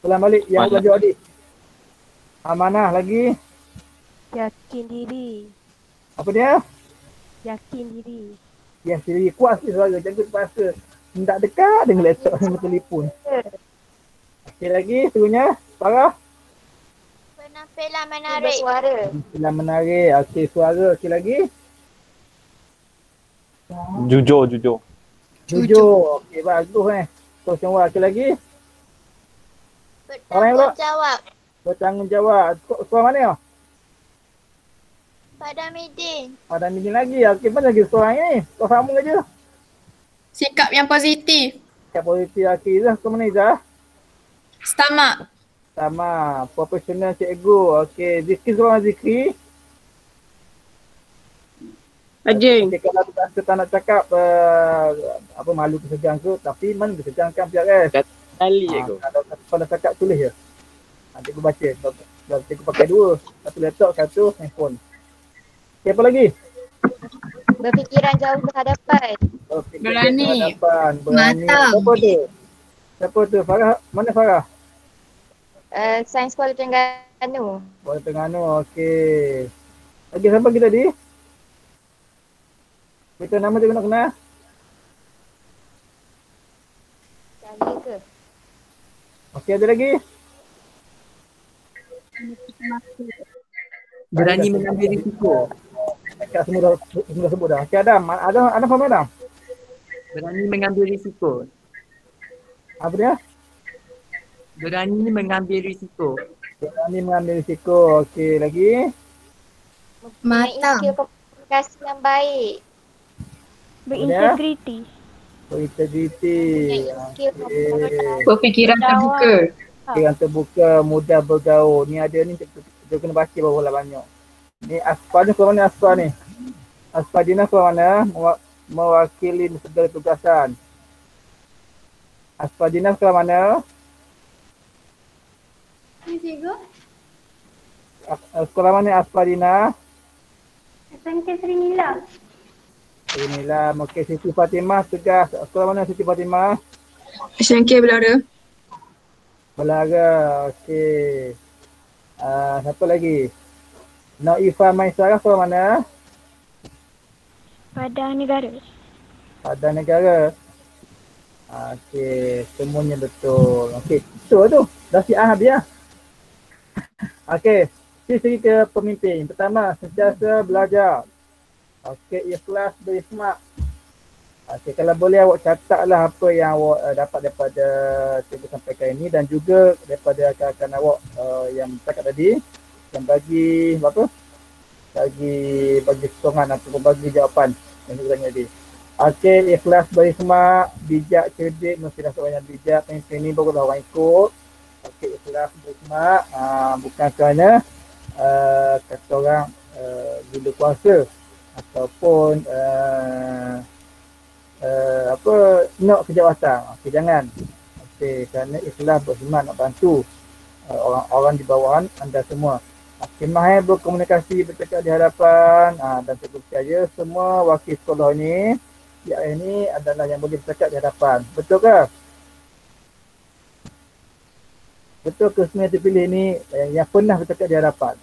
Ulang balik yang belajar adik. Amanah lagi. Yakin diri. Apa dia? Yakin diri. Yang sendiri kuat sikit suara. Cikgu terpaksa hendak dekat dengan laptop dengan telefon. Okey lagi, seterusnya. Farah. Penampilan menarik. Suara. Penampilan menarik. Okey, suara. Okey lagi. Jujur. Jujur. Okey, bagus Terus yang okey lagi. Bertanggungjawab. Bertanggungjawab. Suara mana? Padamidin. Padamidin lagi. Okey, mana lagi suara ni? Kau sama je. Sikap yang positif. Sikap positif. Okey, Izzah. Kau mana Izzah? Selamat. Sama. Profesional cikgu. Okey, Zikri suara Zikri. Rajin. Okay, kalau kita tak nak cakap apa malu kesegang ke, tapi mana kesegang kan pihak kan? Kali cikgu. Kalau cakap tulis je. Cikgu baca. Kalau cikgu pakai dua. Satu laptop, satu handphone. Okay, apa lagi? Berfikiran jauh ke hadapan. Berani. Berani. Matang. Siapa tu? Farah? Mana Farah? Sains Kuala Terengganu. Kuala Terengganu. Okey. Lagi siapa kita tadi? Kita nama dia nak kenal? Cari ke? Okey, ada lagi? Berani mengambil risiko. Kat semua dah sebut dah. Okey, Adam. Ada faham Adam? Berani mengambil risiko. Apa dia? Berani mengambil risiko. Berani mengambil risiko. Okey, lagi? Matang. Skill komunikasi yang baik. Berintegriti. Berintegriti. Berfikiran terbuka. Fikiran terbuka, mudah bergaul. Ni ada ni, kita kena baca baru banyak. Ni Aspa ni keluar mana Aspa ni? Aspa Dina keluar mana? Mewakili segala tugasan. Aspa Dina keluar mana? Ni cikgu. Sekolah mana Aspa Dina? SMK Sri Nila. Sri Nila. Okey, Siti Fatimah tugas. Sekolah mana Siti Fatimah? SMK Belara. Belara. Okey. Siapa lagi? Naifah Maisarah sekolah mana? Padang Negara. Padang Negara. Okey, semuanya betul. Okey, betul tu. Dah siap habis. Okey, sisi ke pemimpin. Pertama, sentiasa belajar. Okey, ikhlas berismak. Okey, kalau boleh awak catatlah apa yang awak dapat daripada cikgu sampaikan ini dan juga daripada rakan-rakan awak yang cakap tadi yang bagi apa? Bagi sokongan ataupun bagi jawapan yang cikgu tanya tadi. Okey, ikhlas berismak, bijak, cerdik, mesti dah seorang yang bijak. Pemimpin ni barulah orang ikut. Okey, ikhlas berismak, bukan kerana kata orang gila kuasa ataupun nak kejawatan. Okey, jangan. Okey, kerana Islam bersemangat nak bantu orang-orang di bawahan anda semua. Okey, mahir berkomunikasi, bercakap di hadapan dan cikgu percaya semua wakil sekolah ni ini adalah yang boleh bercakap di hadapan. Betul ke? Betul ke semua yang terpilih ni yang pernah bercakap di hadapan?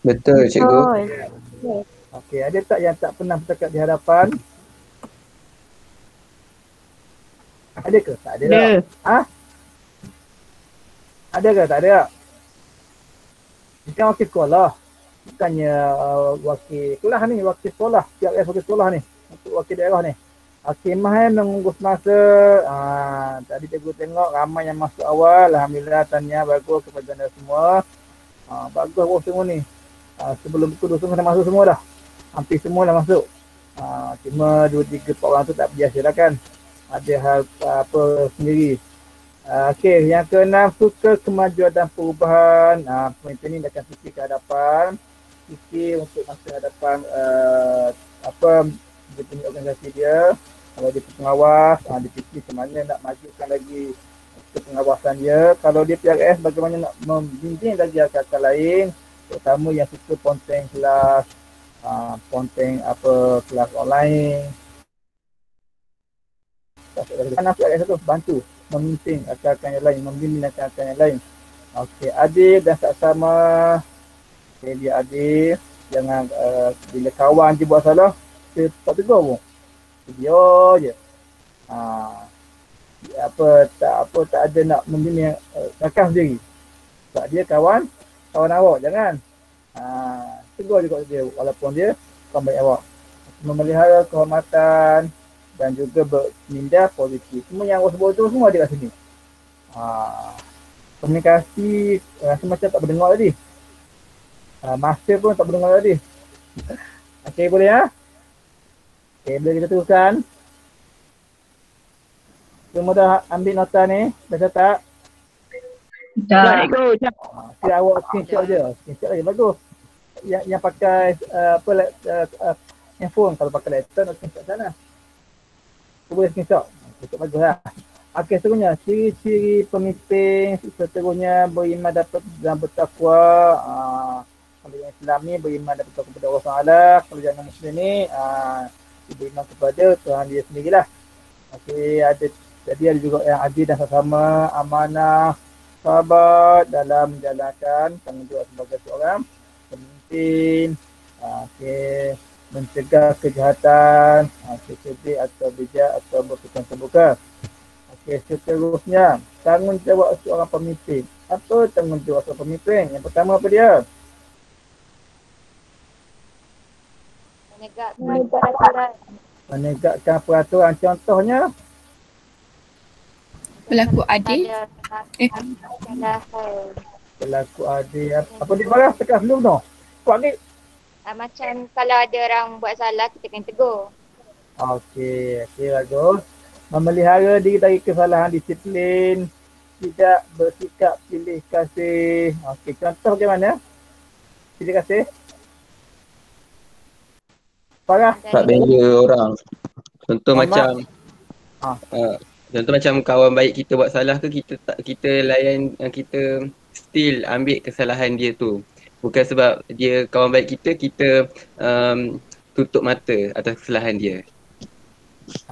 Betul, cikgu. Okey, ada tak yang tak pernah bercakap di hadapan? Ada ke? Tak ada. Ha? Ada ke? Tak ada. Ini kan wakil sekolah. Bukannya wakil kelas ni, wakil sekolah. PRS wakil sekolah ni. Untuk wakil daerah ni. Okey, mahal menunggu semasa. Tadi cikgu tengok ramai yang masuk awal. Alhamdulillah, tahniah bagus kepada anda semua. Bagus pun semua ni. Sebelum pukul 2 semua dah masuk semua dah. Hampir semua dah masuk. Cuma 2-3 orang tu tak biasa lah kan. Ada hal apa sendiri. Okey, yang keenam, suka kemajuan dan perubahan. Pemimpin ni akan fikir ke hadapan. Fikir untuk masa hadapan dia punya organisasi dia. Kalau dia pengawas, dia fikir macam mana nak majukan lagi pengawasan dia. Kalau dia PRS, bagaimana nak membimbing lagi akal-akal lain. Terutama yang suka ponteng kelas, ponteng kelas online. Anak PRS tu bantu memimpin akal-akal yang lain, membimbing akal-akal yang lain. Okey, adil dan saksama. Okay, dia adil. Jangan bila kawan je buat salah, kita tak tegur pun. Dia je. Tak ada nak membimbing rakan sendiri. Tak dia kawan awak jangan. Tegur juga dia walaupun dia kawan baik awak. Memelihara kehormatan dan juga berminda politik. Semua yang awak sebut tu semua ada kat sini. Komunikasi rasa macam tak berdengar tadi. Masa pun tak berdengar tadi. Okey, boleh ya? Okey, boleh kita teruskan. Semua dah ambil nota ni? Dah catat? Dah. Okey, awak screenshot je. Screenshot je, bagus. Yang pakai handphone, kalau pakai laptop nak screenshot sana. Boleh screenshot. Screenshot bagus lah. Okey, seterusnya ciri-ciri pemimpin seterusnya beriman dan bertakwa. Kalau yang Islam ni beriman dan bertakwa kepada Allah SWT. Kalau yang Muslim ni beriman kepada Tuhan dia sendirilah. Okey, jadi ada juga yang adil dan sama, amanah, sabar dalam menjalankan tanggungjawab sebagai seorang pemimpin. Okey, mencegah kejahatan, sedih atau bijak atau berfikiran terbuka. Okey, seterusnya tanggungjawab seorang pemimpin. Apa tanggungjawab seorang pemimpin? Yang pertama apa dia? Menegakkan peraturan. Menegakkan peraturan. Contohnya? Berlaku adil. Berlaku adil. Apa dia marah? Tekan sebelum tu. Kuat ni. Macam kalau ada orang buat salah, kita kena tegur. Okey, bagus. Memelihara diri dari kesalahan disiplin. Tidak bersikap pilih kasih. Okey, contoh bagaimana? Pilih kasih. Farah. Tak bela orang. Contoh macam contoh macam kawan baik kita buat salah tu, kita layan, kita still ambil kesalahan dia tu. Bukan sebab dia kawan baik kita tutup mata atas kesalahan dia.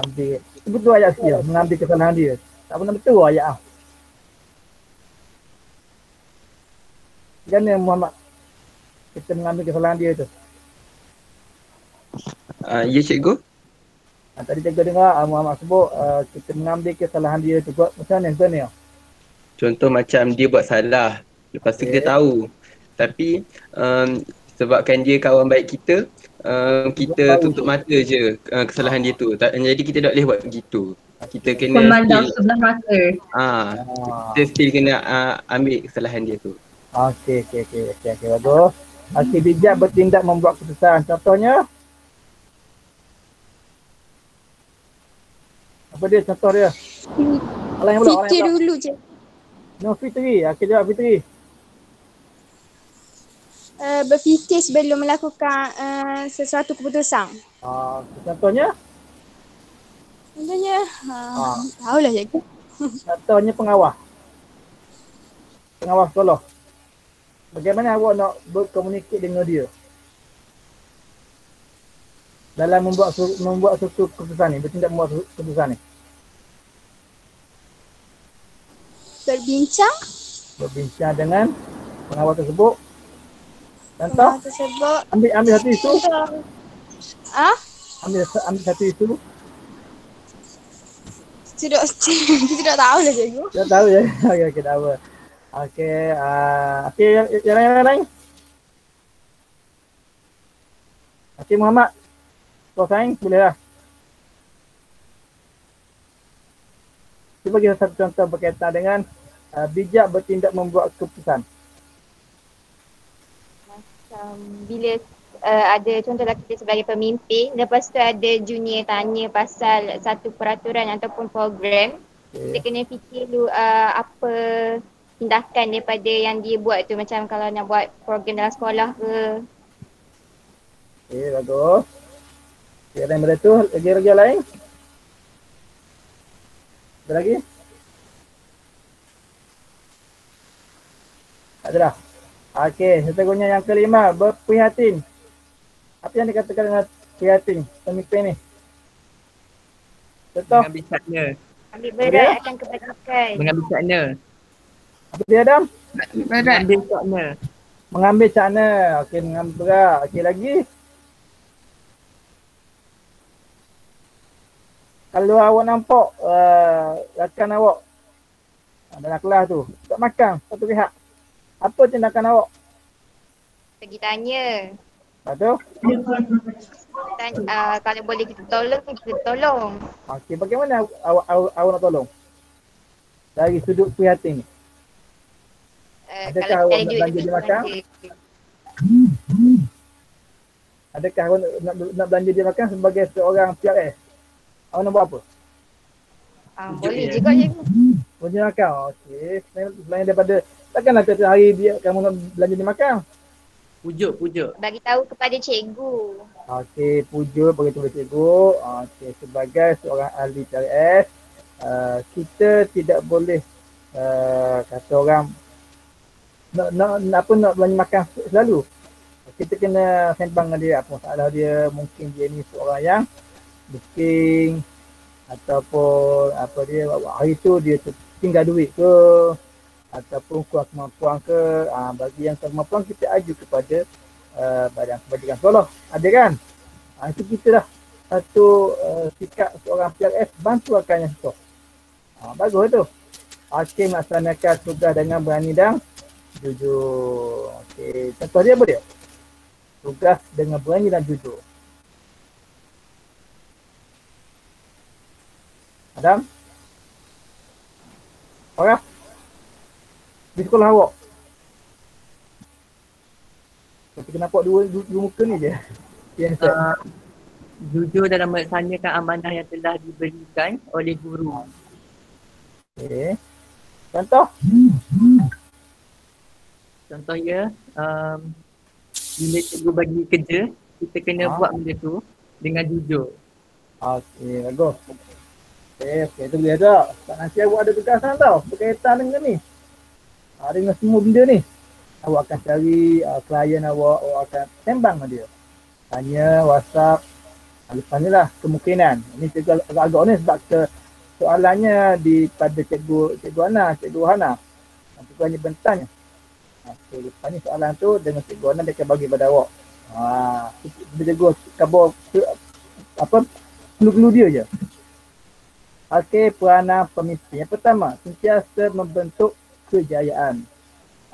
Ambil. Itu betul ayat dia, mengambil kesalahan dia. Tak pernah betul ayat Macam Muhammad kita mengambil kesalahan dia tu? Ya cikgu. Tadi cikgu dengar Muhammad sebut kita mengambil kesalahan dia tu. Buat macam mana sebenarnya? Contoh macam dia buat salah, lepas tu kita tahu. Tapi sebabkan dia kawan baik kita, kita tutup mata je kesalahan dia tu. Jadi kita tak boleh buat begitu. Kita kena memandang sebelah mata. Kita still kena ambil kesalahan dia tu. Okey, bagus. Okey, bijak bertindak membuat keputusan. Contohnya? Apa dia contoh dia? Fikir dulu je. No, Fitri. Okey, jawab Fitri. berfikir sebelum melakukan sesuatu keputusan. Contohnya? Contohnya, tahulah cikgu. Contohnya pengawas. Pengawas sekolah. Bagaimana awak nak berkomunikasi dengan dia? Dalam membuat suatu keputusan ni, bertindak membuat keputusan ni. Berbincang dengan pengawas tersebut. Contoh? Ambil satu isu. Ambil satu isu. Tidak tahu lah cikgu. Tidak tahu ya. Okey, tak apa. Okey, yang lain. Okey, Muhammad. Kau saing boleh lah. Cuba bagi satu contoh berkaitan dengan bijak bertindak membuat keputusan. Macam bila ada contohlah kita sebagai pemimpin, lepas tu ada junior tanya pasal satu peraturan ataupun program, kita kena fikir dulu apa tindakan daripada yang dia buat tu, macam kalau nak buat program dalam sekolah ke. Okey, bagus. Ada yang benda tu, lagi lain? Ada lagi? Tak ada dah. Okey, seterusnya yang kelima, berprihatin. Apa yang dikatakan dengan prihatin pemimpin ni? Contoh? Mengambil sakna. Ambil berat akan kebajikan. Mengambil sakna. Apa dia, Adam? Mengambil sakna. Mengambil sakna. Okey, mengambil berat. Okey, lagi? Kalau awak nampak rakan awak dalam kelas tu tak makan satu pihak, apa tindakan awak? Pergi tanya. Lepas tu? Kalau boleh kita tolong. Okey, bagaimana awak nak tolong? Dari sudut prihatin ni. Adakah awak nak belanja dia makan? Adakah awak nak belanja dia makan sebagai seorang PRS? Awak nak buat apa? Boleh juga cikgu. Boleh makan? Okey. Selain daripada, takkanlah tiap hari kamu nak belanja dia makan? Pujuk. Bagi tahu kepada cikgu. Okey, pujuk bagi tahu cikgu. Okey, sebagai seorang ahli PRS, kita tidak boleh kata orang nak belanja makan selalu. Kita kena sembang dengan dia apa masalah dia. Mungkin dia ni seorang yang booking ataupun apa dia hari tu dia tinggal duit ke ataupun kurang kemampuan ke. Bagi yang kemampuan kita aju kepada badan kebajikan sekolah, ada kan? Itu kita dah satu sikap seorang PRS, bantu rakan yang susah. Bagus tu. Okey, melaksanakan tugas dengan berani dan jujur. Okey, contoh dia apa dia? Tugas dengan berani dan jujur. Adam? Orang? Di sekolah awak? Kita nampak dua muka ni je. Jujur dalam melaksanakan amanah yang telah diberikan oleh guru. Okey. Contoh? Contohnya, bila cikgu bagi kerja, kita kena buat benda tu dengan jujur. Okey, bagus. Okey, itu boleh tak? Tak nanti awak ada tugasan tau, berkaitan dengan ni. Dengan semua benda ni. Awak akan cari klien awak akan sembang dengan dia. Tanya, WhatsApp. Lepas ni lah kemungkinan. Ini cikgu agak-agak ni sebab soalannya pada cikgu Hana. Cikgu hanya bertanya. Okey, lepas ni soalan tu dengan cikgu Hana dia akan bagi pada awak. Cikgu kabur clue dia je. Okey, peranan pemimpin. Yang pertama, sentiasa membentuk kejayaan.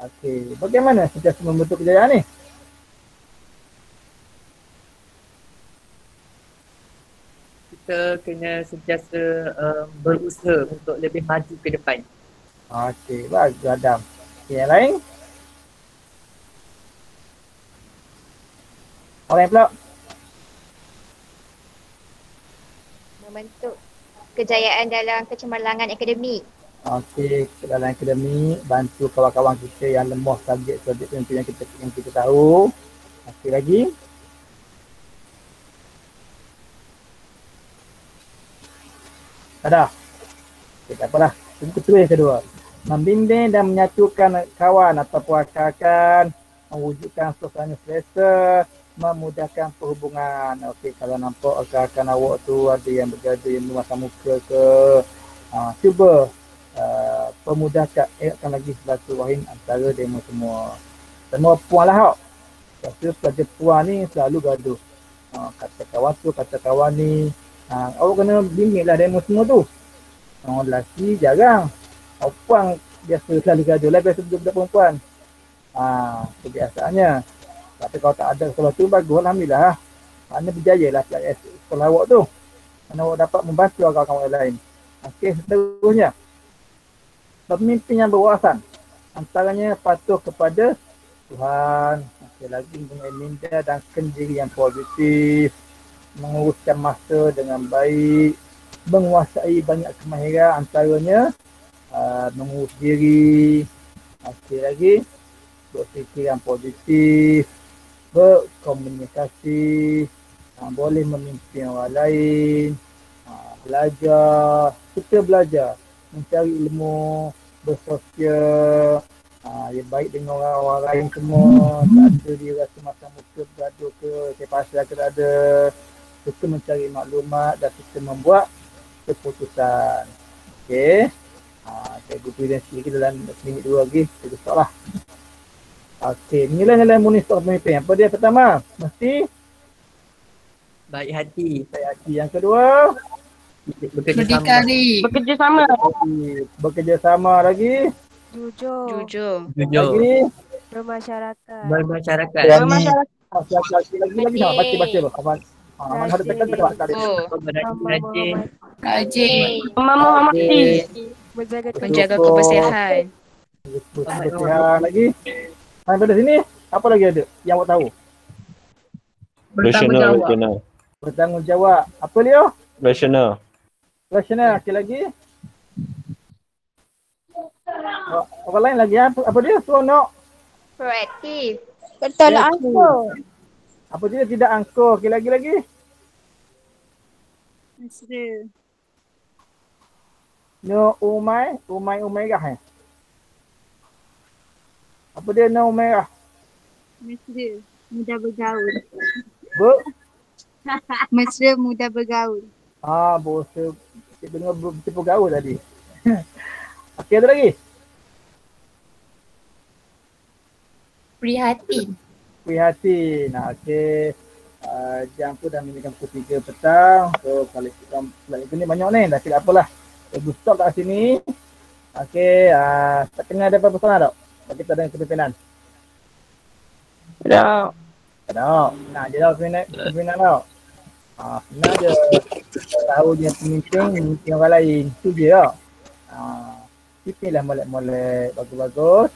Okey, bagaimana sentiasa membentuk kejayaan ni? Kita kena sentiasa berusaha untuk lebih maju ke depan. Okey, bagus Adam. Okey, yang lain? Orang pula? Membentuk kejayaan dalam kecemerlangan akademik. Okey, dalam akademik bantu kawan-kawan kita yang lemah subjek-subjek tertentu yang kita tahu. Okey lagi. Ada. Okay, tak apalah. Itu yang kedua. Membimbing dan menyatukan kawan ataupun rakan-rakan, mewujudkan suasana selesa, memudahkan perhubungan. Okey, kalau nampak rakan-rakan awak tu ada yang bergaduh yang memasang muka ke, cuba pemudahkan, eratkan lagi silaturahim antara demo semua. Semua puan lah awak. Rasa pelajar puan ni selalu gaduh. Kata kawan tu, kata kawan ni. Awak kena bimbing lah demo semua tu. Orang lelaki jarang. Orang puan biasa selalu gaduh lah, biasa budak perempuan. Kebiasaannya. Tapi kalau tak ada sekolah tu bagus, alhamdulillah. Mana berjaya lah sekolah awak tu. Mana awak dapat membantu kawan-kawan lain. Okey, seterusnya. Pemimpin yang berwawasan. Antaranya patuh kepada Tuhan. Okey, lagi mempunyai minda dan kendiri yang positif. Menguruskan masa dengan baik. Menguasai banyak kemahiran, antaranya mengurus diri. Okey lagi. Berfikiran positif. Berkomunikasi. Boleh memimpin orang lain. Belajar. Kita belajar. Mencari ilmu. Bersosial. Yang baik dengan orang-orang lain semua. Tak ada dia rasa macam muka bergaduh ke. Saya pasal ke tak ada. Kita mencari maklumat dan kita membuat keputusan. Okey. Saya butuh dan sikit dalam minit 2 lagi. Kita stop lah. Okey. Nilai-nilai monitor pemimpin. Apa dia pertama? Mesti Baik hati. baik hati. Yang kedua, Berdikari. Bekerjasama. bekerjasama lagi. Jujur. Jujur. Lagi. Bermasyarakat. Bermasyarakat. Lagi. Baca. Mana ada tekan tak ada. Rajin. Rajin. Menghormati. Menjaga kebersihan. Kebersihan lagi. Pada sini, apa lagi ada yang awak tahu? Rasional. Bertanggungjawab. Apa Leo? Rasional. Rasional. Okey lagi. Orang lain lagi apa dia? Seronok. Proaktif. Bertolak angkuh. Apa dia? Tidak angkuh. Okey lagi. Mesra. No umai kah? Apa dia no umairah? Mesra. Mudah bergaul. Mesra mudah bergaul. Bosa. Kita dengar bertipu gaul tadi. Okey, ada lagi? Prihatin. Prihatin. Okey. Jam pun dah menunjukkan pukul 3 petang. So, kalau kita lagi ni banyak ni. Dah tidak apalah. Kita stop kat sini. Okey. Tak kena ada apa-apa soalan tak? Kita ada kepimpinan. Tak. Nak je tau kepimpinan tau. Senang je. Tahu dia pemimpin orang lain. Itu je tau. Pimpinlah molek-molek bagus-bagus.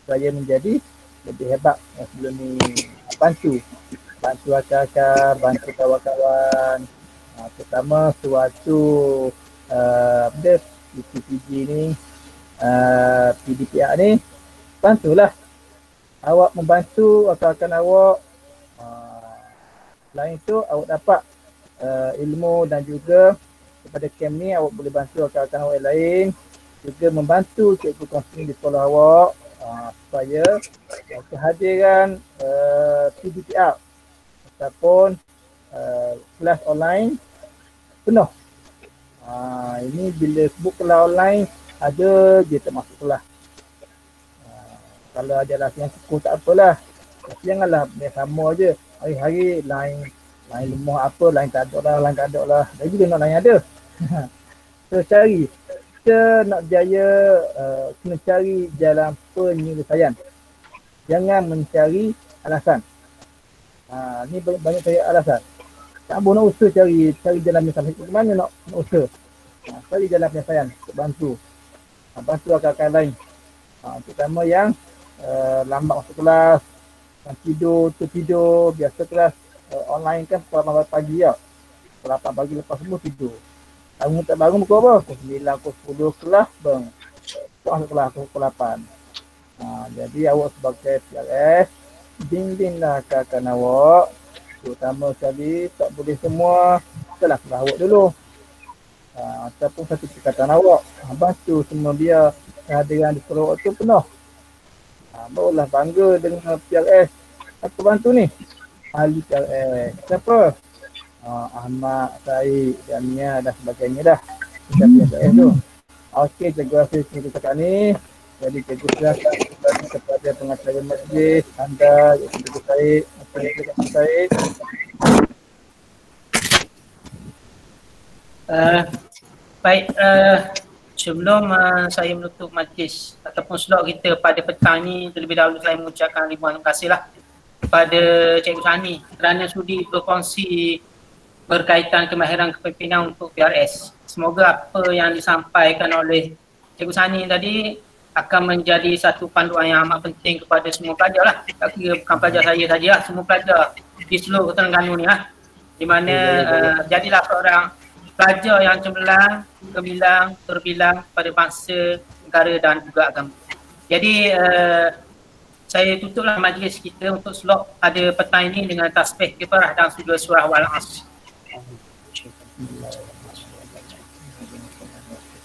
Supaya menjadi lebih hebat yang sebelum ni. Bantu rakan-rakan, bantu kawan-kawan. Terutama suatu PPG ni, PDPR ni, bantulah. Awak membantu rakan-rakan awak. Selain itu, awak dapat ilmu dan juga daripada camp ni awak boleh bantu rakan-rakan awak yang lain. Juga membantu cikgu kaunseling di sekolah awak supaya kehadiran PDPR ataupun kelas online penuh. Ini bila sebut kelas online ada je termasuk kelas. Kalau ada lah yang suku tak apalah. Janganlah dia sama je. Hari-hari lain lemah apa, lain tak ada lah. Dah juga nak lain ada. So cari. Kita nak berjaya kena cari jalan penyelesaian. Jangan mencari alasan. Ni banyak cari alasan. Tak boleh nak usaha cari jalan penyelesaian. Ke mana nak usaha? Cari jalan penyelesaian untuk bantu. Bantu rakan-rakan lain. Terutama yang lambat masuk kelas, yang tertidur, biasa kelas online kan pukul 8 pagi lah. Pukul 8 pagi lepas semua tidur. bangun pukul apa? Pukul 9, pukul 10 kelas bang. Masuk kelas pukul 8. Jadi awak sebagai PRS, bimbinglah kakak awak. Terutama sekali tak boleh semua setelah kelas awak dulu. Ataupun satu perkataan awak. Bantu semua dia kehadiran di sekolah awak tu penuh. Barulah bangga dengan PRS. Aku bantu ni. Ahli PRS. Siapa? Ahmad, Syed, Jamia dan sebagainya dah. Kita PRS tu. Okey, cikgu rasa cikgu cakap ni. Jadi cikgu silakan kepada pengacara majlis anda, cikgu Syed, cikgu Syed. Baik, sebelum saya menutup majlis ataupun slot kita pada petang ni, terlebih dahulu saya mengucapkan ribuan terima kasih lah kepada Cikgu Sani kerana sudi berkongsi berkaitan kemahiran kepimpinan untuk PRS. Semoga apa yang disampaikan oleh Cikgu Sani tadi akan menjadi satu panduan yang amat penting kepada semua pelajar lah. Tak kira bukan pelajar saya saja lah, semua pelajar di seluruh Terengganu ni lah. Di mana jadilah seorang pelajar yang cemerlang, gemilang, terbilang pada bangsa, negara dan juga agama. Jadi saya tutuplah majlis kita untuk slot pada petang ini dengan tasbih kifarah dan surah Wal-Asr.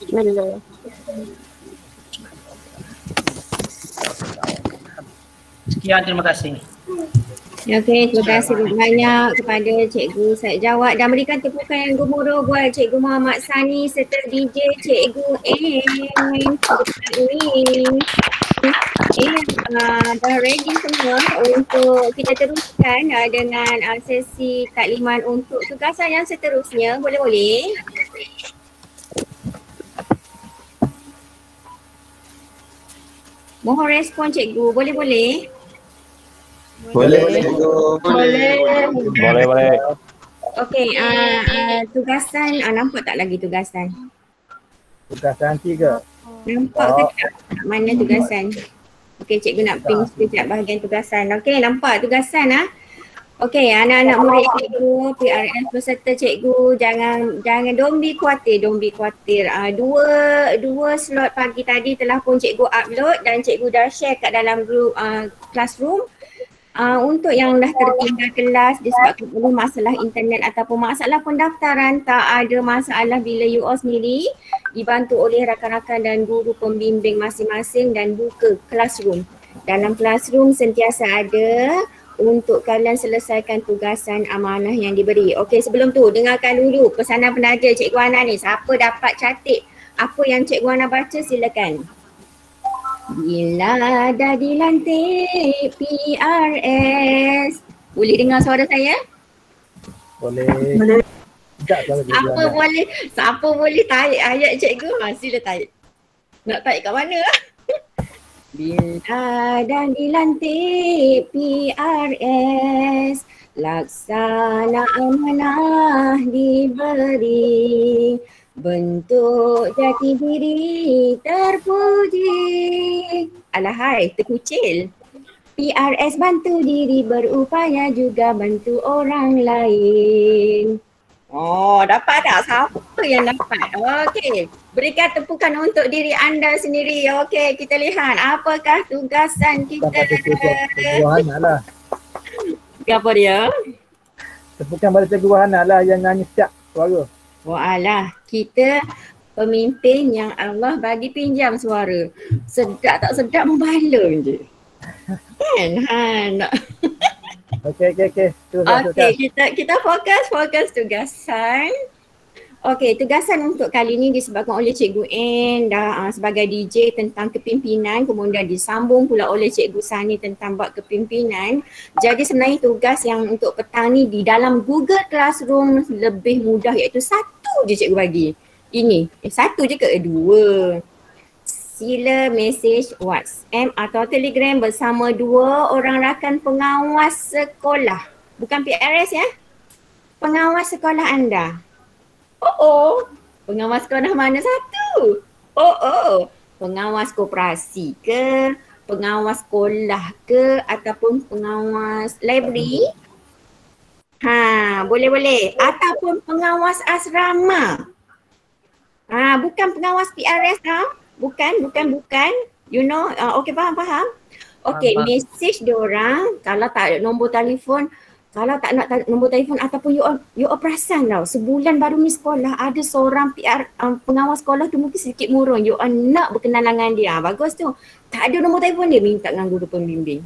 Bismillah. Sekian, terima kasih. Okey, terima kasih banyak kepada Cikgu Syed Jawad dan berikan tepukan yang gemuruh buat Cikgu Muhammad Sani serta DJ Cikgu N. Dah ready semua untuk kita teruskan dengan sesi takliman untuk tugasan yang seterusnya. Boleh-boleh? Mohon respon Cikgu. Boleh-boleh? Boleh, cikgu. Boleh. Okey, tugasan, nampak tak lagi tugasan? Tugasan 3. Nampak ke tak? Mana tugasan? Okey, cikgu nak ping sekejap bahagian tugasan. Okey, nampak tugasan Okey, anak-anak murid cikgu, PRS beserta cikgu, jangan don't be khawatir. Dua slot pagi tadi telah pun cikgu upload dan cikgu dah share kat dalam group classroom. Untuk yang dah tertinggal kelas disebabkan oleh masalah internet ataupun masalah pendaftaran, tak ada masalah bila you all sendiri dibantu oleh rakan-rakan dan guru pembimbing masing-masing dan buka classroom. Dalam classroom sentiasa ada untuk kalian selesaikan tugasan amanah yang diberi. Okey, sebelum tu dengarkan dulu pesanan penaja Cikgu Ana ni. Siapa dapat catat apa yang Cikgu Ana baca, silakan. Bila dah dilantik PRS. Boleh dengar suara saya? Boleh. Siapa boleh tarik ayat cikgu? Sila tarik. Nak tarik kat mana? Bila dah dilantik PRS, laksana amanah diberi, bentuk jati diri terpuji. Alahai, terkucil. PRS bantu diri berupaya juga bantu orang lain. Oh, dapat tak? Siapa yang dapat? Okey, berikan tepukan untuk diri anda sendiri. Okey, kita lihat apakah tugasan kita. Cikgu Hana lah. Apa dia? Tepukan pada Cikgu Hana lah yang nyanyi setiap suara. Walah, kita pemimpin yang Allah bagi pinjam suara. Sedap tak sedap membala je. Kan? Okey. Okey, kita fokus tugasan. Okey, tugasan untuk kali ini disebabkan oleh Cikgu N dah sebagai DJ tentang kepimpinan, kemudian disambung pula oleh Cikgu Sani tentang bab kepimpinan. Jadi sebenarnya tugas yang untuk petang ni di dalam Google Classroom lebih mudah, iaitu satu je Cikgu bagi. Ini, satu je ke? Dua. Sila mesej WhatsApp atau Telegram bersama dua orang rakan pengawas sekolah. Bukan PRS ya. Pengawas sekolah anda. Pengawas sekolah mana satu? Pengawas koperasi ke, pengawas sekolah ke, ataupun pengawas library? Boleh. Ataupun pengawas asrama. Bukan pengawas PRS tau. Bukan. You know, okay faham? Okay, Faham. message diorang kalau tak ada nombor telefon, kalau tak nak nombor telefon ataupun you perasan tau, sebulan baru ni sekolah ada seorang pengawas sekolah tu mungkin sedikit murung, you nak berkenalan dengan dia. Bagus tu. Tak ada nombor telefon dia, minta dengan guru pembimbing.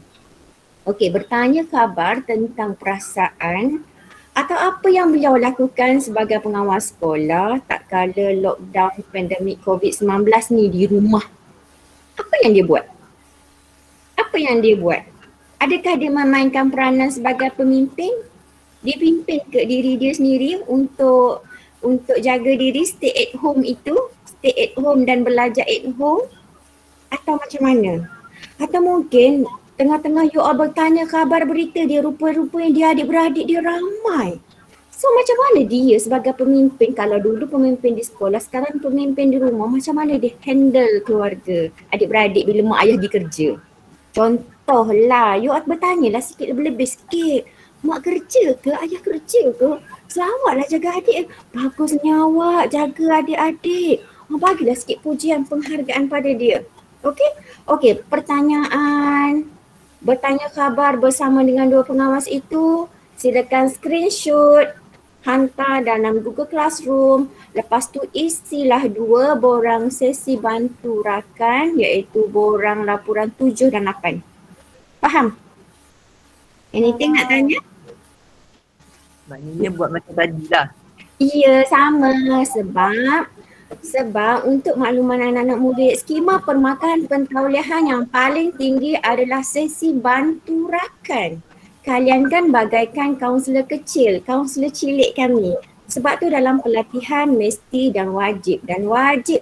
Okay, bertanya khabar tentang perasaan atau apa yang beliau lakukan sebagai pengawas sekolah tak kala lockdown pandemik COVID-19 ni di rumah. Apa yang dia buat? Adakah dia memainkan peranan sebagai pemimpin? Dia pimpin ke diri dia sendiri untuk jaga diri stay at home dan belajar at home? Atau macam mana? Atau mungkin tengah-tengah you all bertanya khabar berita dia, rupa-rupanya dia adik-beradik dia ramai. So macam mana dia sebagai pemimpin, kalau dulu pemimpin di sekolah, sekarang pemimpin di rumah, macam mana dia handle keluarga, adik-beradik bila mak ayah pergi kerja? Contohlah, you all bertanyalah sikit lebih-lebih sikit. Mak kerja ke? Ayah kerja ke? Selamatlah jaga adik. Bagusnya awak jaga adik-adik. Bagilah sikit pujian, penghargaan pada dia. Okey, pertanyaan. Bertanya khabar bersama dengan dua pengawas itu, silakan screenshot, hantar dalam Google Classroom. Lepas tu isilah 2 borang sesi bantu rakan, iaitu borang laporan 7 dan 8. Faham? Anything nak tanya? Maknanya buat macam tadi lah. Ya, sama. Sebab untuk makluman anak-anak murid, skema permakanan pentauliahan yang paling tinggi adalah sesi bantu rakan. Kalian kan bagaikan kaunselor kecil, kaunselor cilik kami. Sebab tu dalam pelatihan mesti dan wajib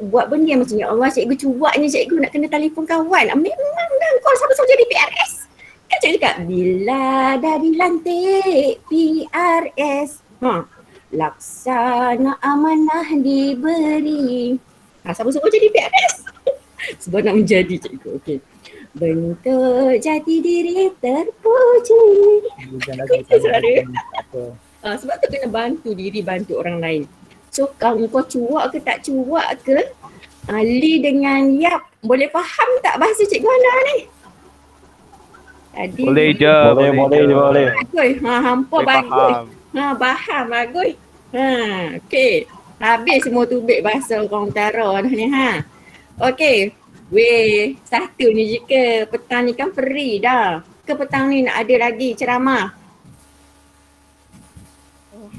buat benda yang macam, ya Allah cikgu cuaknya cikgu nak kena telefon kawan. Memang dah kau sama-sama jadi PRS. Kan cikgu cakap bila dari lantik PRS. Laksana amanah diberi. Sama-sama jadi PRS. Sebab nak menjadi cikgu. Okey. Bentuk jati diri terpuji. Itu suara. Sebab tu kena bantu diri, bantu orang lain. So kalau kau cuak ke tak cuak ke, Li dengan Yap boleh faham tak bahasa cikgu Ana ni? Tadi Boleh je. Bagus. Hampa bagus. Faham bagus. Okey. Habis semua tubik bahasa orang utara dah ni Okey. Weh, satu ni jika petang ni kan free dah. Ke petang ni nak ada lagi ceramah?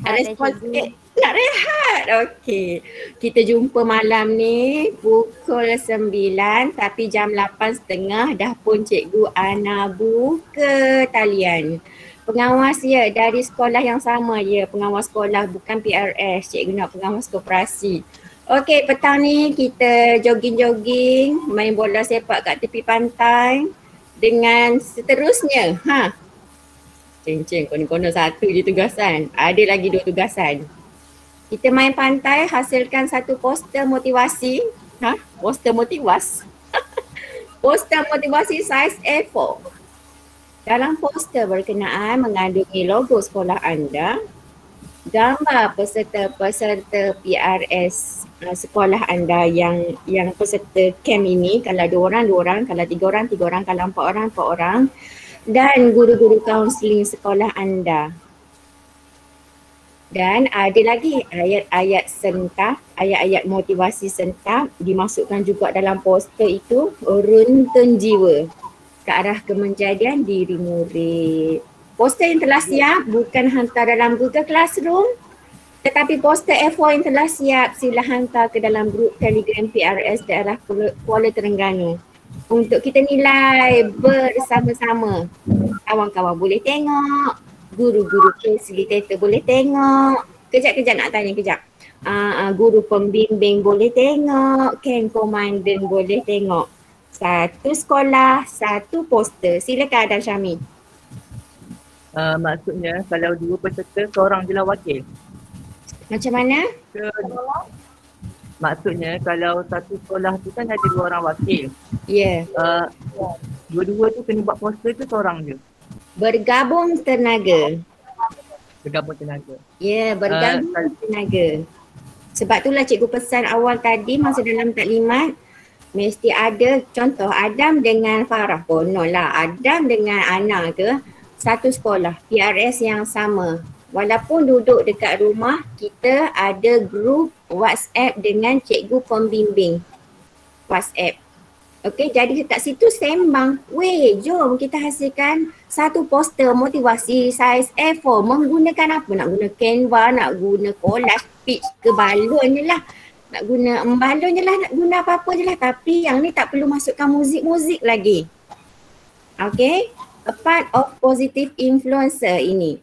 Ada respon sikit. Nak rehat. Okey. Kita jumpa malam ni pukul 9 tapi jam 8.30 dah pun Cikgu Ana buka talian. Pengawas ya dari sekolah yang sama ya, pengawas sekolah bukan PRS, cikgu nak pengawas koperasi. Okey, petang ni kita jogging-jogging, main bola sepak kat tepi pantai dengan seterusnya. Ceng-ceng, konon-konon satu je tugasan, ada lagi 2 tugasan. Kita main pantai, hasilkan satu poster motivasi. Poster motivasi. Poster motivasi saiz A4. Dalam poster berkenaan mengandungi logo sekolah anda, gambar peserta-peserta PRS sekolah anda yang peserta camp ini, kalau 2 orang, kalau 3 orang, kalau 4 orang, dan guru-guru kaunseling sekolah anda. Dan ada lagi ayat-ayat sentap, ayat-ayat motivasi sentap dimasukkan juga dalam poster itu, runtun jiwa ke arah kemenjadian diri murid. Poster yang telah siap bukan hantar dalam Google Classroom, tetapi poster A4 yang telah siap sila hantar ke dalam grup Telegram PRS daerah Kuala Terengganu untuk kita nilai bersama-sama. Kawan-kawan boleh tengok, guru-guru facilitator boleh tengok. Kejap nak tanya kejap. Guru pembimbing boleh tengok, camp komandan boleh tengok. Satu sekolah, satu poster. Silakan Adam Syami. Maksudnya kalau 2 peserta, seorang je lah wakil. Macam mana? Maksudnya kalau satu sekolah tu kan ada 2 orang wakil. Ya. Dua-dua tu kena buat poster ke seorang je? Bergabung tenaga. Bergabung tenaga. Ya, bergabung tenaga. Sebab itulah cikgu pesan awal tadi masa dalam taklimat, mesti ada contoh Adam dengan Farah. Kononlah Adam dengan Ana ke satu sekolah, PRS yang sama. Walaupun duduk dekat rumah, kita ada grup WhatsApp dengan cikgu pembimbing WhatsApp. Okey, jadi kat situ sembang. Weh, jom kita hasilkan satu poster motivasi saiz A4 menggunakan apa? Nak guna Canva, nak guna collage, pitch ke balon je lah. Nak guna balon je lah, nak guna apa-apa je lah. Tapi yang ni tak perlu masukkan muzik-muzik lagi. Okay, a part of positive influencer ini.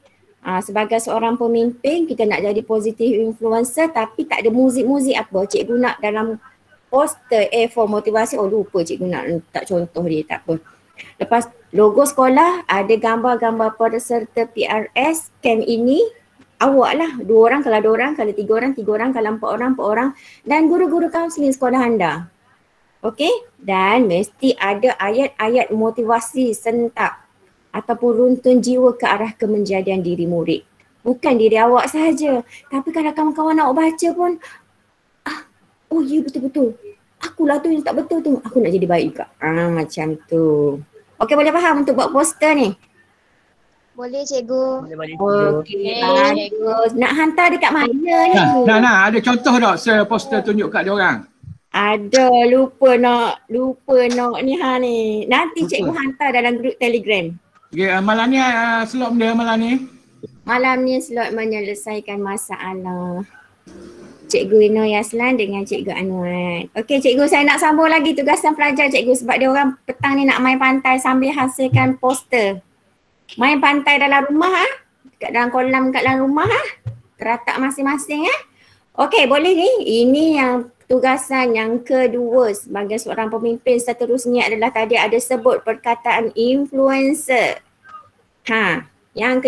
Sebagai seorang pemimpin, kita nak jadi positive influencer tapi tak ada muzik-muzik apa. Cikgu nak dalam poster A4 motivasi, lupa cikgu nak tak contoh dia, tak apa. Lepas logo sekolah, ada gambar-gambar peserta PRS camp ini. Awak lah, 2 orang kalau 2 orang, kalau 3 orang, 3 orang, kalau 4 orang dan guru-guru kaunseling sekolah anda. Okey, dan mesti ada ayat-ayat motivasi sentak ataupun runtun jiwa ke arah kemenjadian diri murid. Bukan diri awak sahaja, tapi kalau kawan-kawan awak baca pun, oh ya betul-betul, akulah tu yang tak betul tu, aku nak jadi baik juga. Macam tu. Okey, boleh faham untuk buat poster ni? Boleh cikgu. Okey, bagus. Nak hantar dekat mana ni? Ada contoh tak poster tunjuk kat dia orang? Ada, lupa nak ni ni. Nanti cikgu hantar dalam grup Telegram. Okay, malam ni slot dia malam ni? Malam ni slot menyelesaikan masalah. Cikgu Ino Yaslan dengan Cikgu Anwar. Okey cikgu, saya nak sambung lagi tugasan pelajar cikgu sebab dia orang petang ni nak main pantai sambil hasilkan poster. Main pantai dalam rumah kat dalam kolam kat dalam rumah teratak masing-masing Okey, boleh ni. Ini yang tugasan yang kedua sebagai seorang pemimpin. Seterusnya adalah tadi ada sebut perkataan influencer. Yang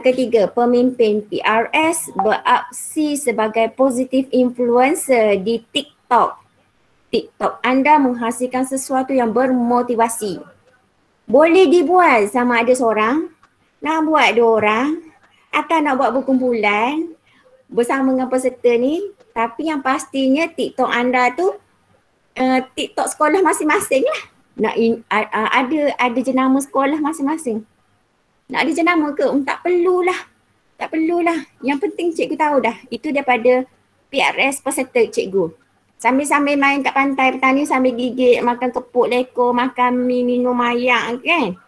ketiga, pemimpin PRS beraksi sebagai positive influencer di TikTok. TikTok anda menghasilkan sesuatu yang bermotivasi. Boleh dibuat sama ada seorang, nak buat 2 orang, atau nak buat berkumpulan bersama dengan peserta ni. Tapi yang pastinya TikTok anda tu TikTok sekolah masing-masing lah. Nak ada jenama sekolah masing-masing. Nak ada jenama ke? Tak perlulah. Tak perlulah. Yang penting cikgu tahu dah. Itu daripada PRS peserta cikgu. Sambil-sambil main kat pantai petani, sambil gigit, makan kepuk leko, makan mi, minum ayak kan.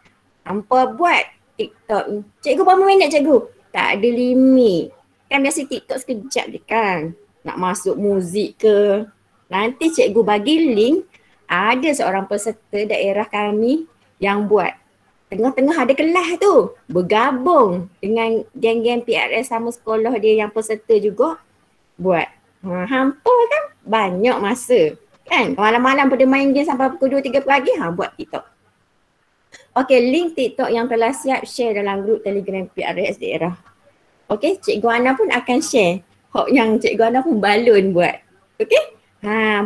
Hampa buat TikTok ni. Cikgu berapa minit cikgu? Tak ada limit. Kan biasa TikTok sekejap je kan. Nak masuk muzik ke. Nanti cikgu bagi link. Ada seorang peserta daerah kami yang buat. Tengah-tengah ada kelas tu, bergabung dengan geng-geng PRS sama sekolah dia yang peserta juga buat. Hampa kan banyak masa kan. Malam-malam pada main game sampai pukul 2-3 pagi buat TikTok. Okey, link TikTok yang telah siap share dalam grup Telegram PRS daerah. Okey, Cikgu Ana pun akan share. Yang Cikgu Ana pun balon buat. Okey?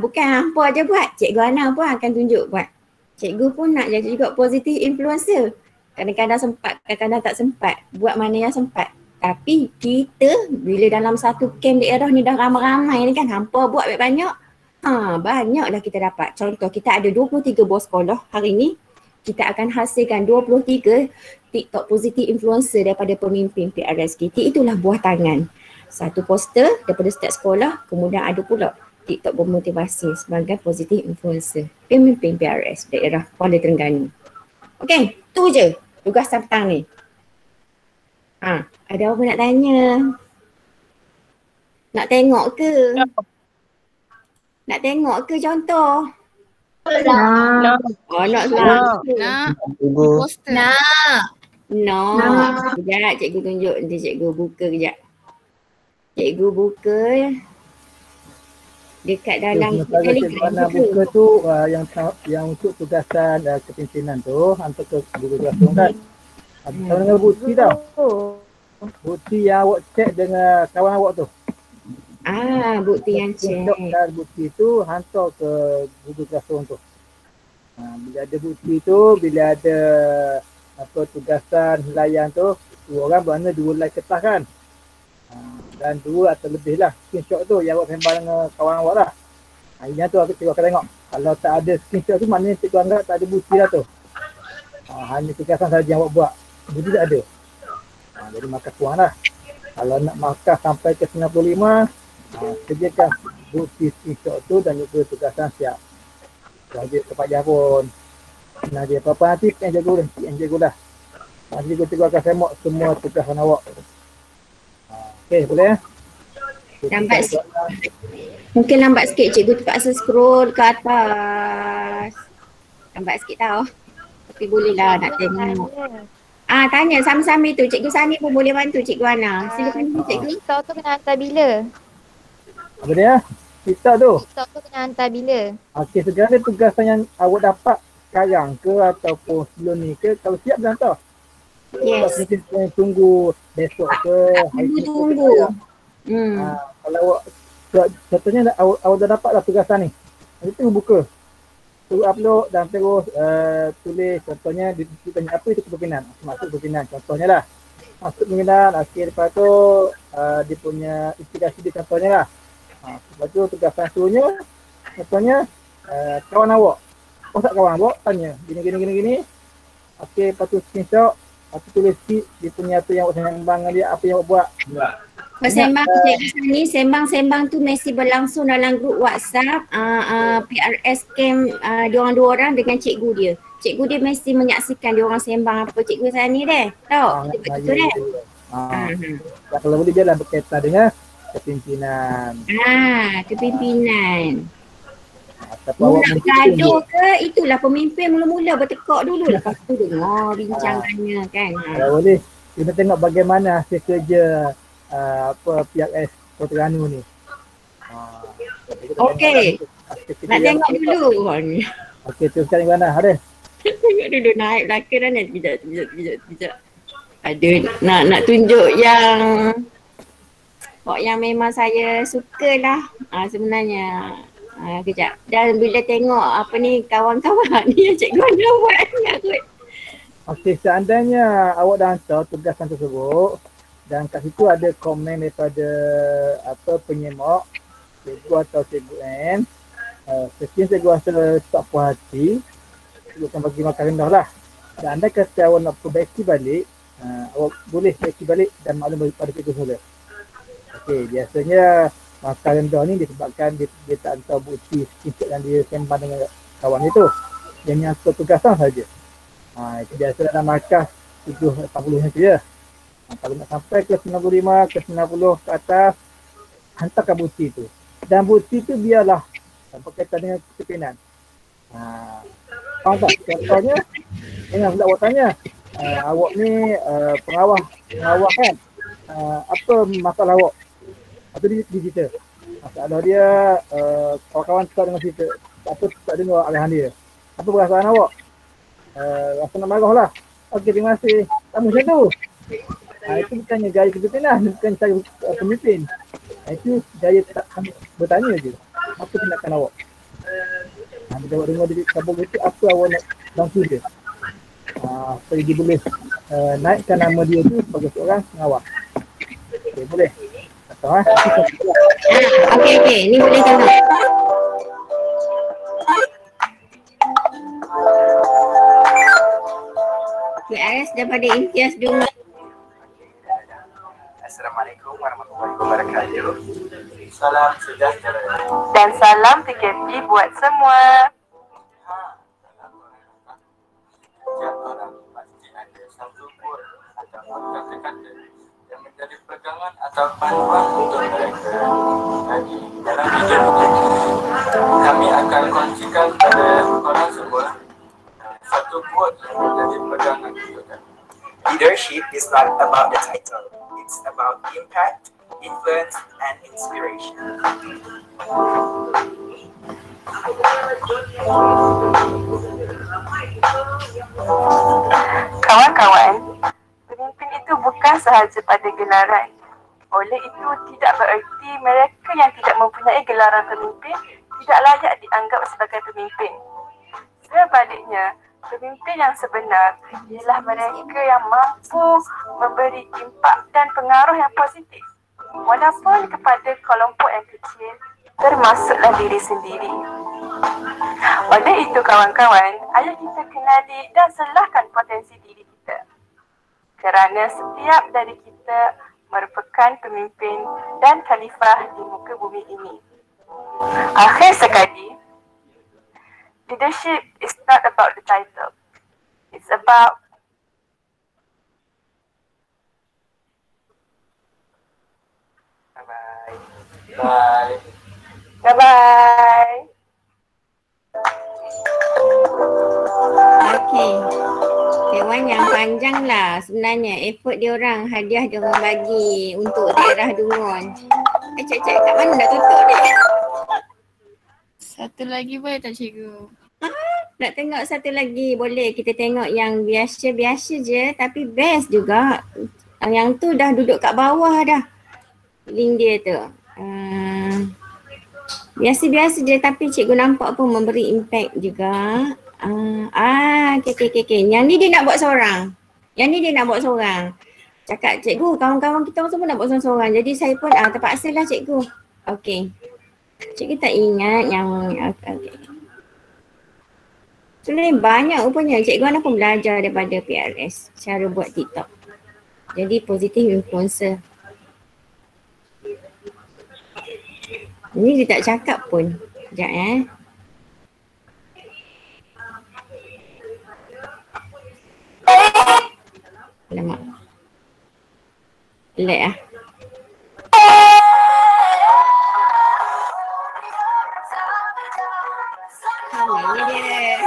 Bukan hampa je buat, Cikgu Ana pun akan tunjuk buat. Cikgu pun nak jadi juga positive influencer. Kadang-kadang sempat, kadang-kadang tak sempat. Buat mana yang sempat. Tapi kita bila dalam satu camp daerah ni dah ramai-ramai ni kan, hampa buat banyak. Banyaklah kita dapat. Contoh, kita ada 23 bos sekolah hari ni. Kita akan hasilkan 23 TikTok positive influencer daripada pemimpin PRS kita. Itulah buah tangan. Satu poster daripada setiap sekolah, kemudian ada pula TikTok bermotivasi sebagai positive influencer pemimpin PRS daerah Kuala Terengganu. Okey, tu je tugas petang ni. Ada apa nak tanya? Nak tengok ke? Nak tengok ke contoh? Nak. Nak poster. Nak. Sekejap cikgu tunjuk, nanti cikgu buka kejap. Cikgu buka dekat dalam Telegram buka tu yang untuk tugasan kepimpinan tu hantar ke guru kelas kan. Sama dengan bukti tau. Bukti yang awak cek dengan kawan awak tu. Bukti yang cek. Dan bukti tu hantar ke guru kelas tu. Bila ada bukti tu, bila ada tugasan layan tu, 2 orang bermakna 2 like kertas kan. Dan 2 atau lebih lah screenshot tu yang awak sembang dengan kawan awak lah. Yang tu cikgu akan tengok. Kalau tak ada screenshot tu maknanya cikgu anggap tak ada bukti lah tu. Hanya tugasan saja yang awak buat. Jadi tak ada. Jadi markah kurang lah. Kalau nak markah sampai ke 95, sediakan bukti screenshot tu dan juga tugasan siap. Wajib kepada pun. Nak dia apa-apa nanti yang jago lah. Nanti cikgu akan semok semua tugasan awak. Okey, boleh ya? Lambat sikit. Mungkin lambat sikit, cikgu terpaksa scroll ke atas. Lambat sikit tau. Tapi boleh lah nak tengok. Tanya sama-sama tu. Cikgu Sani pun boleh bantu Cikgu Ana. Silakan cikgu. TikTok tu kena hantar bila? Apa dia? TikTok tu? TikTok tu kena hantar bila? Okey, segala tugasan yang awak dapat sekarang ke ataupun sebelum ni ke, kalau siap dah hantar. Yes. Mungkin tunggu besok ke. Tunggu. Kalau awak, contohnya awak dah dapat lah tugasan ni. Nanti tu buka. Terus upload dan terus tulis contohnya ditanya apa itu kepimpinan. Masuk kepimpinan contohnya lah. Masuk kepimpinan, akhir lepas tu dia punya investigasi dia contohnya lah. Lepas tu tugasan suruhnya contohnya kawan awak. Oh tak kawan awak tanya gini. Okey, lepas tu screenshot. Lepas tu tulis dia punya tu yang awak sembang dengan dia, apa yang awak buat. Sembang Cikgu Sani, sembang-sembang tu mesti berlangsung dalam grup WhatsApp PRS camp diorang 2 orang dengan cikgu dia. Cikgu dia mesti menyaksikan diorang sembang apa Cikgu Sani deh. Tahu? Betul deh. Kalau boleh jalan berkaitan dengan kepimpinan. Kepimpinan. Nak gaduh ke, itulah pemimpin mula-mula bertekak dulu. Lepas tu dengar bincangannya kan. Kalau boleh, kita tengok bagaimana hasil kerja PRS Kota Terengganu ni. Okey. Nak tengok dulu. Okey, teruskan di mana? Ada? Tengok dulu naik belakang dah ni. Sekejap. Ada nak tunjuk yang memang saya sukalah sebenarnya. Kejap. Dan bila tengok apa ni kawan-kawan ni yang cikgu Ana buat ni. Okey, seandainya awak dah hantar tugasan tersebut dan kat situ ada komen daripada penyemak cikgu atau cikgu N, sekian cikgu rasa tak puas hati, cikgu akan bagi markah rendah lah. Dan anda kata awak nak perbaiki balik, awak boleh perbaiki balik dan maklum pada cikgu semula. Okey, biasanya markah rendah ni disebabkan dia tak hantar bukti screenshot yang dia sembang dengan kawan dia tu. Dia hanya hantar tugasan saja. Itu biasa dalam markah 80 macam je. Kalau nak sampai ke 95, ke 90 ke atas, hantarkan bukti tu. Dan bukti tu biarlah berkaitan dengan kepimpinan. Faham tak? Contohnya, dengan awak tanya, awak ni pengawas kan? Apa masalah awak? Atau dia cerita. Masalah dia, kawan-kawan tak dengan cerita. Apa tak dengar arahan dia. Apa perasaan awak? Rasa nak marah lah. Okey, terima kasih. Tak macam tu. Itu bukannya gaya kepimpinan, bukan cara pemimpin. Itu gaya tak bertanya je. Apa tindakan awak? Bila awak dengar dia kabur itu, apa awak nak bantu dia? Supaya dia boleh naikkan nama dia tu sebagai seorang pengawas. Okay, boleh? Okey, ni boleh tengok. PRS daripada Imtiaz dulu. Assalamualaikum warahmatullahi wabarakatuh. Salam sejahtera dan salam PKP buat semua. Setiap orang pasti ada satu quote atau kata-kata yang menjadi pegangan atau panduan untuk mereka. Jadi dalam video ini kami akan kongsikan pada korang semua satu quote yang menjadi pegangan untuk kami. Leadership is not about the title. It's about impact, influence, and inspiration. Kawan-kawan, pemimpin itu bukan sahaja pada gelaran. Oleh itu, tidak bererti mereka yang tidak mempunyai gelaran pemimpin tidak layak dianggap sebagai pemimpin. Sebaliknya, pemimpin yang sebenar ialah mereka yang mampu memberi impak dan pengaruh yang positif walaupun kepada kelompok yang kecil, termasuklah diri sendiri. Oleh itu kawan-kawan, ayo kita kenali dan selahkan potensi diri kita. Kerana setiap dari kita merupakan pemimpin dan khalifah di muka bumi ini. Akhir sekali, leadership is not about the title. It's about Bye. bye-bye. Okey. Dewan yang panjang lah sebenarnya. Effort dia orang, hadiah dia orang bagi untuk daerah Dungun. Cik kat mana dah tutup ni? Satu lagi boleh tak cikgu? Nak tengok satu lagi boleh. Kita tengok yang biasa-biasa je tapi best juga. Yang tu dah duduk kat bawah dah. Link dia tu. Biasa-biasa je tapi cikgu nampak pun memberi impact juga. Okay. Yang ni dia nak buat seorang. Cakap cikgu, kawan-kawan kita semua nak buat seorang-seorang. Jadi saya pun terpaksalah cikgu. Okay. Cikgu tak ingat yang okay. Sebenarnya banyak rupanya. Cikgu Ana pun belajar daripada PRS cara buat TikTok. Jadi positive influencer. Ini dia tak cakap pun. Sekejap Alamak. Lag Ini dia.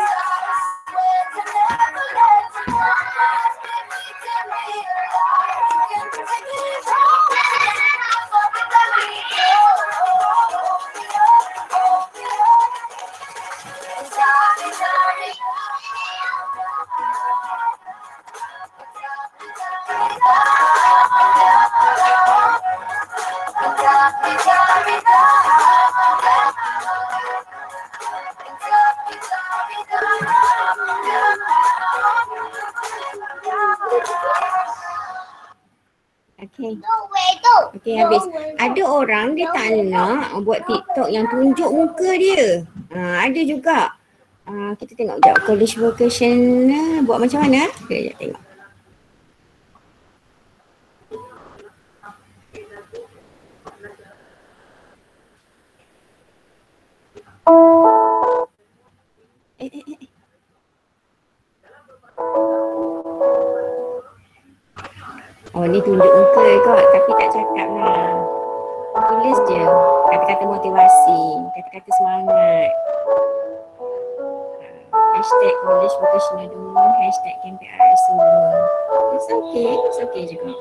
Okay, habis. Ada orang dia tak nak buat TikTok yang tunjuk muka dia. Ada juga. Kita tengok sekejap college vocation buat macam mana. Okay, sekejap tengok. Oh ni tunjuk muka kot tapi tak cakap lah. Tulis je kata-kata motivasi, kata-kata semangat. Hashtag college vocational Dungun, hashtag KMPRS Dungun. It's okay juga.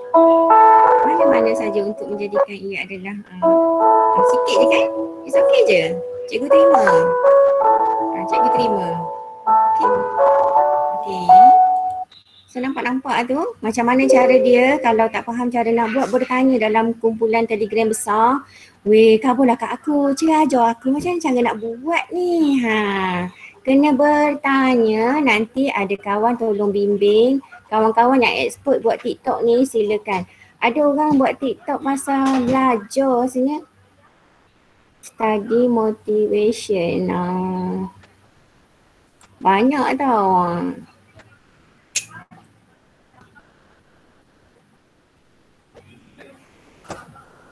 Mana-mana saja untuk menjadikan ia adalah sikit je kan? It's okay je. Cikgu terima. Cikgu terima. Okay. So nampak tu macam mana cara dia kalau tak faham cara nak buat boleh tanya dalam kumpulan Telegram besar. Weh, kabullah kat aku, ajar aku macam mana cara nak buat ni. Kena bertanya, nanti ada kawan tolong bimbing. Kawan-kawan yang expert buat TikTok ni silakan. Ada orang buat TikTok pasal belajar sebenarnya. Study motivation. Banyak tau.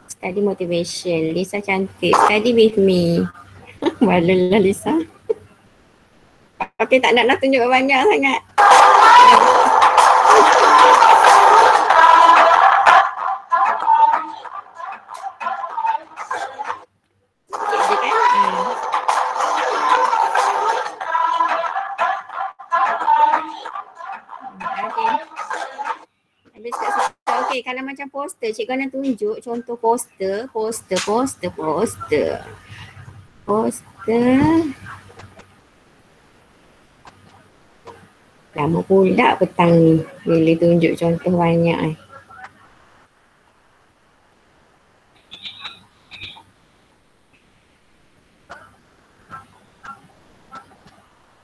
Study motivation. Lisa cantik. Study with me. Malulah Lisa. Okay, tak nak tunjuk banyak sangat. Sikit je kan? Okay. Habis kat situ. Okay, kalau macam poster, cikgu nak tunjuk contoh poster. Lama pula petang ni bila tunjuk contoh banyak .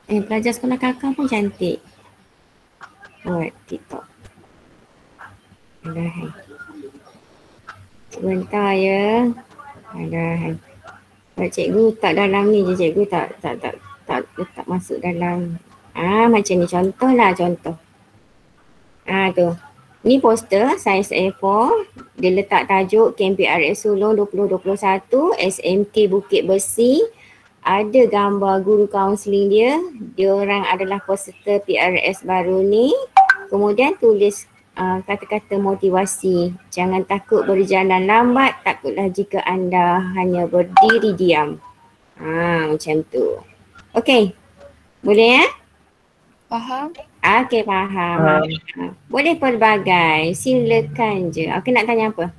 Pelajar sekolah kakak pun cantik buat TikTok. Sebentar ya. Ada. Cikgu tak dalam ni je, cikgu tak letak masuk dalam. Macam ni contohlah contoh. Tu. Ni poster saiz A4. Dia letak tajuk Kem PRS Sulong 2021 SMK Bukit Besi. Ada gambar guru kaunseling dia. Dia orang adalah peserta PRS baru ni. Kemudian tulis kata-kata motivasi. Jangan takut berjalan lambat, takutlah jika anda hanya berdiri diam. Macam tu. Okey. Boleh ya? Faham? Okey, faham. Boleh pelbagai. Silakan je. Okey, nak tanya apa?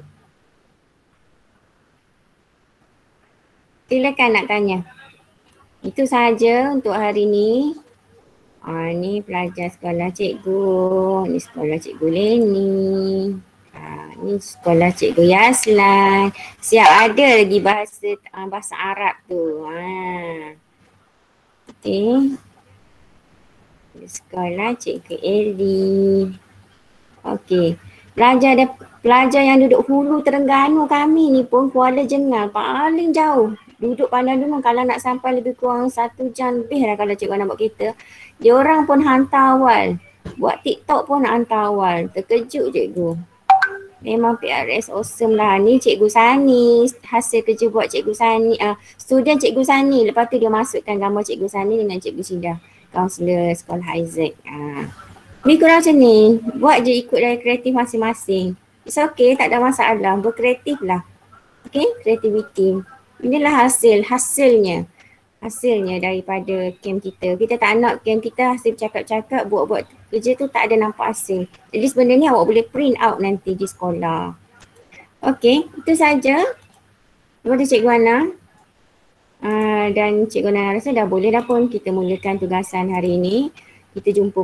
Silakan nak tanya. Itu sahaja untuk hari ni. Ni pelajar sekolah cikgu. Ni sekolah cikgu Leni. Ni sekolah cikgu Yaslan. Siap ada lagi bahasa Arab tu. Okey. Sekolah cikgu Eli. Okey. Pelajar yang duduk hulu Terengganu kami ni pun Kuala Jengal paling jauh. Duduk Bandar Dungun kalau nak sampai lebih kurang 1 jam lebih lah kalau cikgu nak buat kereta. Dia orang pun hantar awal. Buat TikTok pun nak hantar awal. Terkejut cikgu. Memang PRS awesome lah. Ni cikgu Sani. Hasil kerja buat cikgu Sani. Student cikgu Sani. Lepas tu dia masukkan gambar cikgu Sani dengan cikgu Syida. Kaunselor sekolah Isaac. Lebih kurang macam ni. Buat je ikut dari kreatif masing-masing. It's okay. Tak ada masalah. Berkreatif lah. Okay. Kreativiti. Inilah hasilnya daripada camp kita. Kita tak nak camp kita hasil cakap-cakap, buat-buat kerja tu tak ada nampak hasil. Jadi sebenarnya awak boleh print out nanti di sekolah. Okey, itu saja. Kepada Cikgu Ana dan Cikgu Ana rasa dah boleh dah pun kita mulakan tugasan hari ini. Kita jumpa